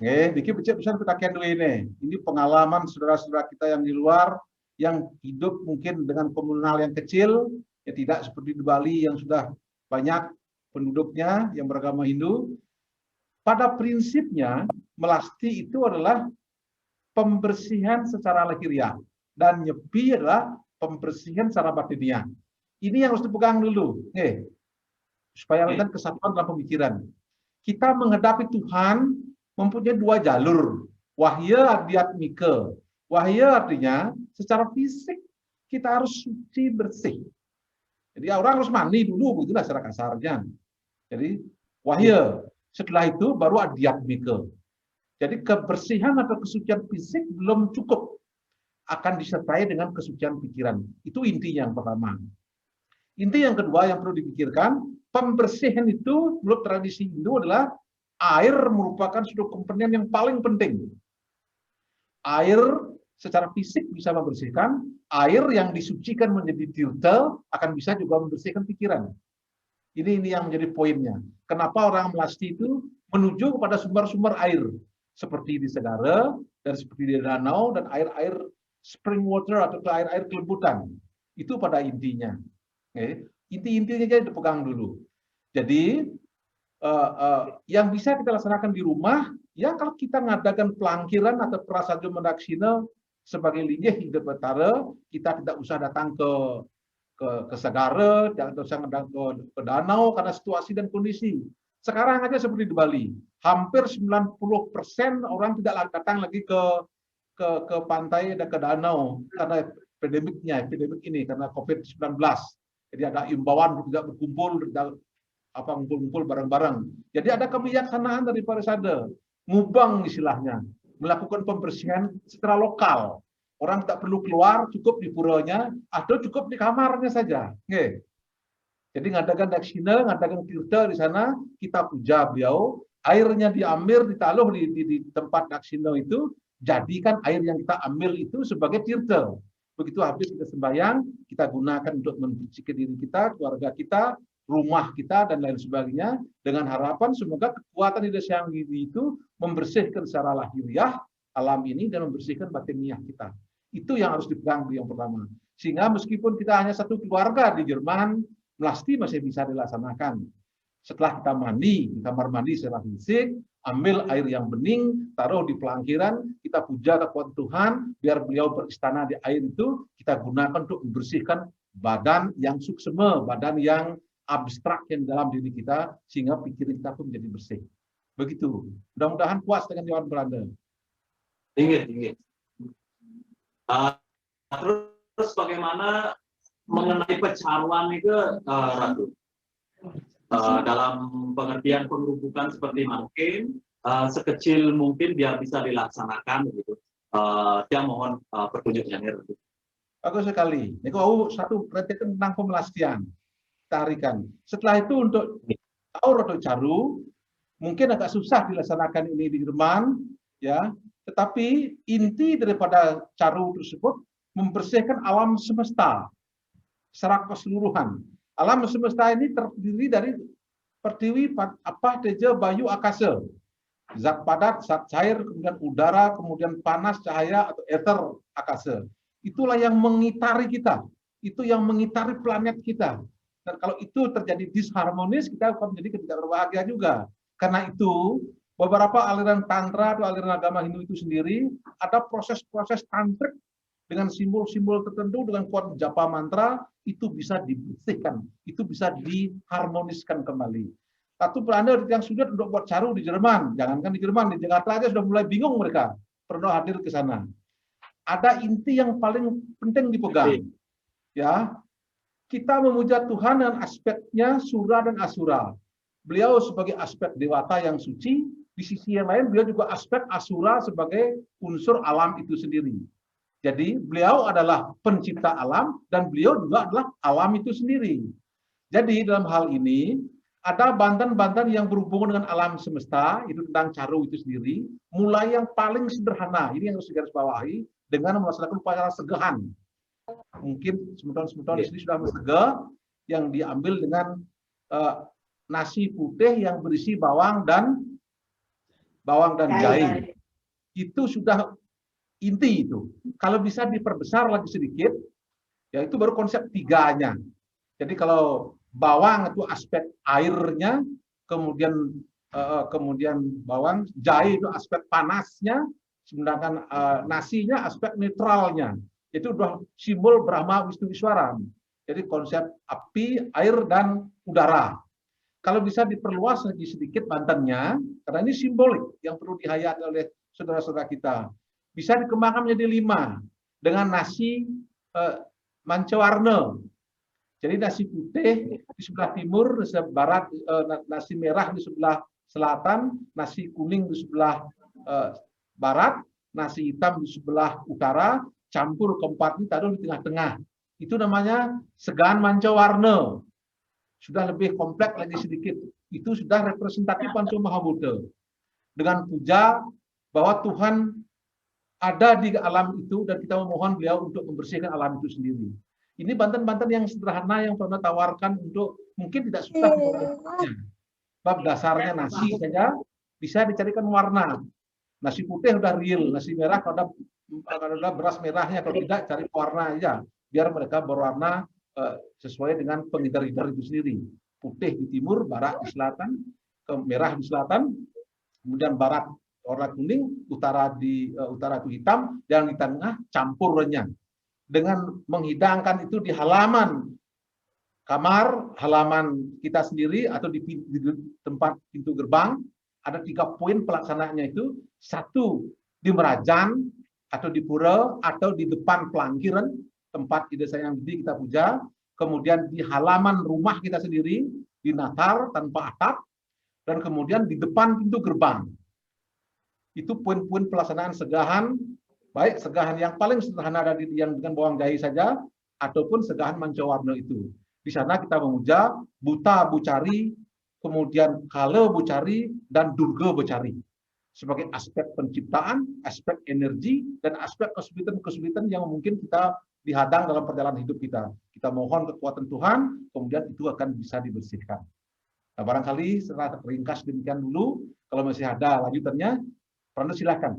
Nggih. Bikin becek pisan pitaken dulu ini. Ini pengalaman saudara-saudara kita yang di luar yang hidup mungkin dengan komunal yang kecil, ya tidak seperti di Bali yang sudah banyak penduduknya yang beragama Hindu. Pada prinsipnya, melasti itu adalah pembersihan secara lahiriah. Dan nyepi adalah pembersihan secara batiniah. Ini yang harus dipegang dulu, supaya kita kesatuan dalam pemikiran. Kita menghadapi Tuhan mempunyai 2 jalur, wahya adiatmika. Wahya artinya secara fisik kita harus suci bersih. Jadi orang harus mandi dulu, begitulah secara kasarnya. Jadi wahya, setelah itu baru adiatmika. Jadi kebersihan atau kesucian fisik belum cukup. Akan disertai dengan kesucian pikiran. Itu inti yang pertama. Inti yang kedua yang perlu dipikirkan, pembersihan itu menurut tradisi Hindu adalah air merupakan suatu komponen yang paling penting. Air secara fisik bisa membersihkan, air yang disucikan menjadi tirta akan bisa juga membersihkan pikiran. Ini yang menjadi poinnya. Kenapa orang melasti itu menuju kepada sumber-sumber air seperti di segara dan seperti di danau dan air-air spring water atau air-air kelebutan. Itu pada intinya. Inti-intinya jadi dipegang dulu. Jadi yang bisa kita laksanakan di rumah, ya kalau kita ngadakan pelangkiran atau prasaja mendaksina sebagai linggih hidup betara, kita tidak usah datang ke segara, tidak usah datang ke danau karena situasi dan kondisi. Sekarang aja seperti di Bali, hampir 90% orang tidak datang lagi ke pantai dan ke danau karena epidemik ini karena COVID-19. Jadi ada imbauan untuk tidak berkumpul, ngumpul-ngumpul bareng-bareng. Jadi ada kebijaksanaan dari Parisade, ngubang istilahnya, melakukan pembersihan secara lokal. Orang tak perlu keluar, cukup di puranya atau cukup di kamarnya saja. Oke. Jadi ngadakan daksina, ngadakan tirta di sana, kita puja beliau, airnya diambil, ditaruh di tempat daksina itu, jadikan air yang kita ambil itu sebagai tirta. Begitu habis kita sembahyang, kita gunakan untuk mensucikan diri kita, keluarga kita, rumah kita, dan lain sebagainya, dengan harapan semoga kekuatan di desa yang itu membersihkan secara lahiriah alam ini dan membersihkan batiniah kita. Itu yang harus dipegang yang pertama. Sehingga meskipun kita hanya satu keluarga di Jerman, pasti masih bisa dilaksanakan. Setelah kita mandi, di kamar mandi secara fisik, ambil air yang bening, taruh di pelangkiran, kita puja kekuatan Tuhan, biar beliau beristana di air itu, kita gunakan untuk membersihkan badan yang suksema, badan yang abstrak yang dalam diri kita, sehingga pikiran kita pun menjadi bersih. Begitu. Mudah-mudahan puas dengan jawaban Belanda. Tinggi. Terus bagaimana mengenai pecaruan itu, Ratu? Dalam pengertian pengerubukan seperti mungkin sekecil mungkin biar bisa dilaksanakan begitu. Saya mohon petunjuknya nih, Ratu. Bagus sekali. Ini kau satu perhatikan tentang pemelastian, tarikan. Setelah itu untuk taur atau caru mungkin agak susah dilaksanakan ini di Jerman, ya. Tetapi inti daripada caru tersebut membersihkan alam semesta secara keseluruhan. Alam semesta ini terdiri dari pertiwi, apa, teja, bayu, akasa. Zat padat, zat cair, kemudian udara, kemudian panas, cahaya, atau ether, akasa. Itulah yang mengitari kita. Itu yang mengitari planet kita. Dan kalau itu terjadi disharmonis, kita akan menjadi tidak berbahagia juga. Karena itu, beberapa aliran tantra atau aliran agama Hindu itu sendiri, ada proses-proses tantrik dengan simbol-simbol tertentu, dengan kuat japa mantra, itu bisa dibersihkan, itu bisa diharmoniskan kembali. Satu Belanda yang sudah untuk buat caru di Jerman, jangankan di Jerman, di Jakarta aja sudah mulai bingung mereka, perlu hadir ke sana. Ada inti yang paling penting dipegang, ya. Kita memuja Tuhan dengan aspeknya sura dan asura. Beliau sebagai aspek dewata yang suci, di sisi yang lain beliau juga aspek asura sebagai unsur alam itu sendiri. Jadi beliau adalah pencipta alam dan beliau juga adalah alam itu sendiri. Jadi dalam hal ini ada bantan-bantan yang berhubungan dengan alam semesta, itu tentang caru itu sendiri, mulai yang paling sederhana, ini yang harus digarisbawahi, dengan melaksanakan upacara segehan. Mungkin semeton-semeton di sini sudah mesegeh, yang diambil dengan nasi putih yang berisi bawang dan jahe. Itu sudah inti itu. Kalau bisa diperbesar lagi sedikit, ya itu baru konsep tiganya. Jadi kalau bawang itu aspek airnya, kemudian bawang, jahe itu aspek panasnya, sedangkan nasinya aspek netralnya. Itu udah simbol Brahma Wisnu Iswaran. Jadi konsep api, air, dan udara. Kalau bisa diperluas lagi sedikit bantannya, karena ini simbolik yang perlu dihayati oleh saudara-saudara kita. Bisa dikembangkan menjadi 5 dengan nasi mancawarna. Jadi nasi putih di sebelah timur, di sebelah barat, nasi merah di sebelah selatan, nasi kuning di sebelah barat, nasi hitam di sebelah utara, campur keempat ini taruh di tengah-tengah. Itu namanya segan mancawarna. Sudah lebih kompleks lagi sedikit. Itu sudah representatif Panca Mahabhuta. Dengan puja bahwa Tuhan ada di alam itu dan kita memohon beliau untuk membersihkan alam itu sendiri. Ini banten-banten yang sederhana yang pernah tawarkan untuk mungkin tidak susah. Bab dasarnya nasi saja bisa dicarikan warna. Nasi putih udah real, nasi merah kalau ada beras merahnya, kalau tidak cari warna aja biar mereka berwarna sesuai dengan penghitar-hitar itu sendiri. Putih di timur, barat di selatan, merah di selatan, kemudian barat warna kuning, utara itu hitam, dan di tengah campur renyah. Dengan menghidangkan itu di halaman kamar, halaman kita sendiri, atau di tempat pintu gerbang, ada 3 poin pelaksanaannya itu. 1, di Merajan, atau di pura, atau di depan pelangkiran, tempat ide saya yang kita puja. Kemudian di halaman rumah kita sendiri, di Natar tanpa atap, dan kemudian di depan pintu gerbang. Itu poin-poin pelaksanaan segahan, baik segahan yang paling sederhana dari yang dengan bawang jahe saja, ataupun segahan mancawarna itu. Di sana kita memuja Buta Bucari, kemudian Kale Bucari, dan Durga Bucari. Sebagai aspek penciptaan, aspek energi, dan aspek kesulitan-kesulitan yang mungkin kita dihadang dalam perjalanan hidup kita. Kita mohon kekuatan Tuhan, kemudian itu akan bisa dibersihkan. Nah, barangkali setelah ringkas demikian dulu, kalau masih ada lanjutannya, Prana silakan.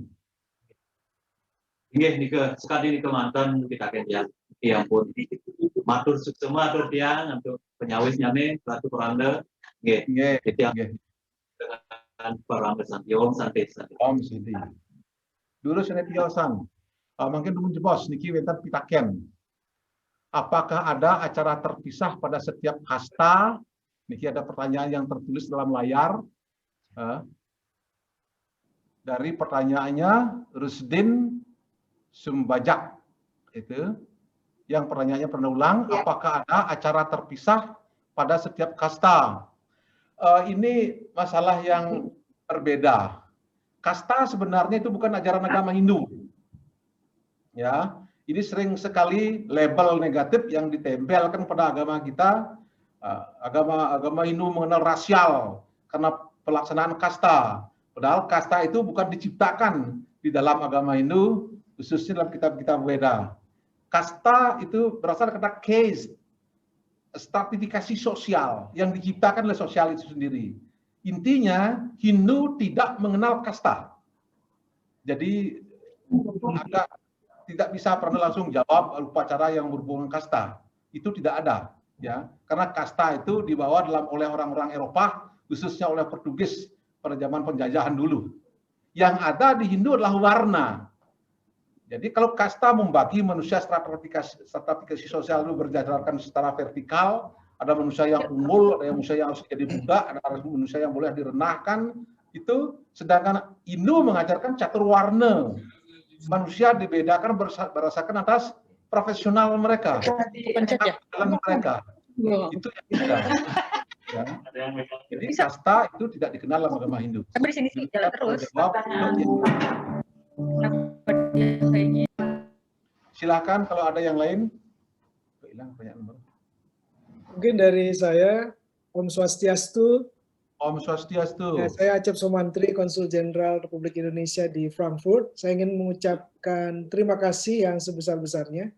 Iya, Nike, sekali Nike mantan kita kendian, yang pun matur suksema atur tiang untuk penyawitnya nih, Ratu Pranda, iya, dengan Pranda Santi, Om Santi. Om Santi. Dulu saya tiasan, mungkin dulu jebos, Niki wentan pitaken. Apakah ada acara terpisah pada setiap kasta? Niki ada pertanyaan yang tertulis dalam layar. Dari pertanyaannya Rusdin Sumbajak itu yang pertanyaannya pernah ulang, apakah ada acara terpisah pada setiap kasta? Ini masalah yang berbeda. Kasta sebenarnya itu bukan ajaran agama Hindu. Ya, ini sering sekali label negatif yang ditempelkan pada agama kita. Agama Hindu mengenal rasial karena pelaksanaan kasta. Padahal kasta itu bukan diciptakan di dalam agama Hindu, khususnya dalam kitab-kitab Weda. Kasta itu berasal dari kata caste, stratifikasi sosial yang diciptakan oleh sosial itu sendiri. Intinya Hindu tidak mengenal kasta. Jadi agak tidak bisa pernah langsung jawab upacara yang berhubungan kasta. Itu tidak ada, ya. Karena kasta itu dibawa oleh orang-orang Eropa, khususnya oleh Portugis pada zaman penjajahan dulu. Yang ada di Hindu adalah warna. Jadi kalau kasta membagi manusia stratifikasi sosial itu berdasarkan secara vertikal, ada manusia yang unggul, ada manusia yang harus jadi budak, ada manusia yang boleh direnahkan, itu sedangkan Hindu mengajarkan catur warna. Manusia dibedakan berdasarkan atas profesional mereka, dalam mereka. Itu yang kita. Ya. Jadi kasta itu tidak dikenal dalam agama Hindu. Sampai di sini sih jalan terus. Silakan kalau ada yang lain. Mungkin dari saya, Om Swastiastu. Om Swastiastu. Ya, saya Acep Somantri, Konsul Jenderal Republik Indonesia di Frankfurt. Saya ingin mengucapkan terima kasih yang sebesar-besarnya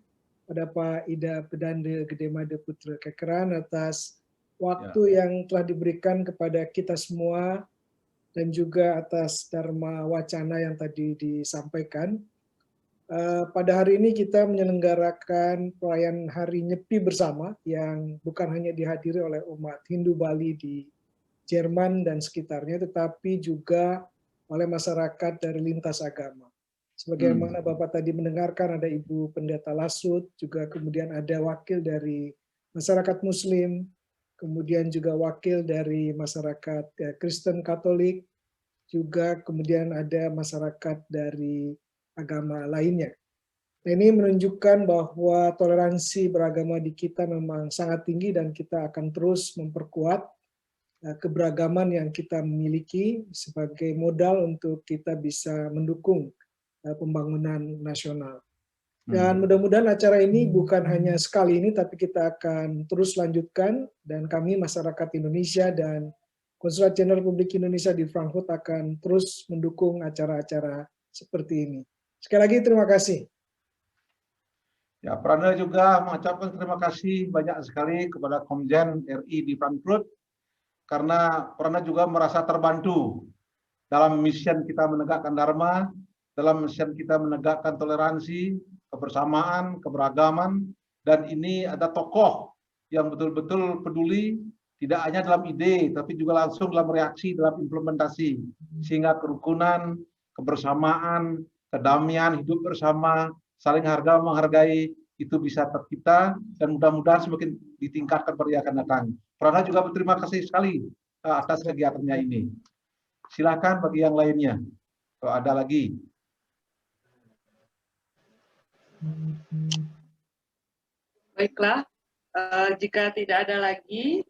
pada Pak Ida Pedande Gedemade Putra Kekeran atas waktu yang telah diberikan kepada kita semua dan juga atas dharma wacana yang tadi disampaikan. Pada hari ini kita menyelenggarakan perayaan Hari Nyepi bersama yang bukan hanya dihadiri oleh umat Hindu Bali di Jerman dan sekitarnya, tetapi juga oleh masyarakat dari lintas agama. Sebagaimana Bapak tadi mendengarkan ada Ibu Pendeta Lasut, juga kemudian ada wakil dari masyarakat Muslim, kemudian juga wakil dari masyarakat Kristen Katolik, juga kemudian ada masyarakat dari agama lainnya. Nah, ini menunjukkan bahwa toleransi beragama di kita memang sangat tinggi dan kita akan terus memperkuat keberagaman yang kita miliki sebagai modal untuk kita bisa mendukung pembangunan nasional. Dan mudah-mudahan acara ini bukan hanya sekali ini, tapi kita akan terus lanjutkan, dan kami masyarakat Indonesia dan Konsulat Jenderal Republik Indonesia di Frankfurt akan terus mendukung acara-acara seperti ini. Sekali lagi terima kasih. Ya, Prana juga mengucapkan terima kasih banyak sekali kepada Komjen RI di Frankfurt, karena Prana juga merasa terbantu dalam misi kita menegakkan Dharma, dalam misi kita menegakkan toleransi, kebersamaan, keberagaman, dan ini ada tokoh yang betul-betul peduli, tidak hanya dalam ide, tapi juga langsung dalam reaksi, dalam implementasi, sehingga kerukunan, kebersamaan, kedamaian, hidup bersama, saling harga menghargai, itu bisa tercipta, dan mudah-mudahan semakin ditingkatkan pada yang akan datang. Prana juga berterima kasih sekali atas kegiatannya ini. Silakan bagi yang lainnya, kalau ada lagi. Baiklah, jika tidak ada lagi,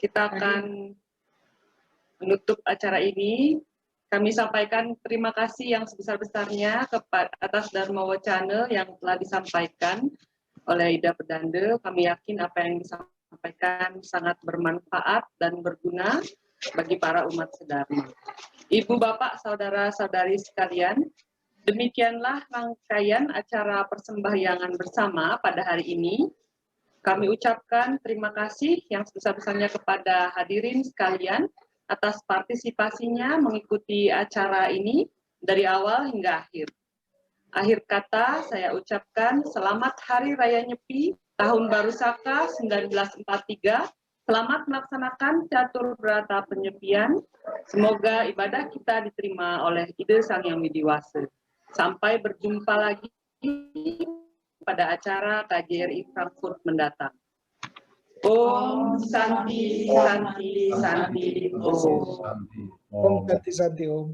kita akan menutup acara ini. Kami sampaikan terima kasih yang sebesar-besarnya atas Dharma Wacana yang telah disampaikan oleh Ida Pedande. Kami yakin apa yang disampaikan sangat bermanfaat dan berguna bagi para umat sedharma. Ibu, Bapak, Saudara-saudari sekalian, demikianlah rangkaian acara persembahyangan bersama pada hari ini. Kami ucapkan terima kasih yang sebesar-besarnya kepada hadirin sekalian atas partisipasinya mengikuti acara ini dari awal hingga akhir. Akhir kata saya ucapkan selamat Hari Raya Nyepi Tahun Baru Saka 1943. Selamat melaksanakan catur berata penyepian. Semoga ibadah kita diterima oleh Ide Sang Yang Widiwasa. Sampai berjumpa lagi pada acara KJRI Frankfurt mendatang. Om Santi, Santi, Santi, Om. Om Santi, Santi, Om.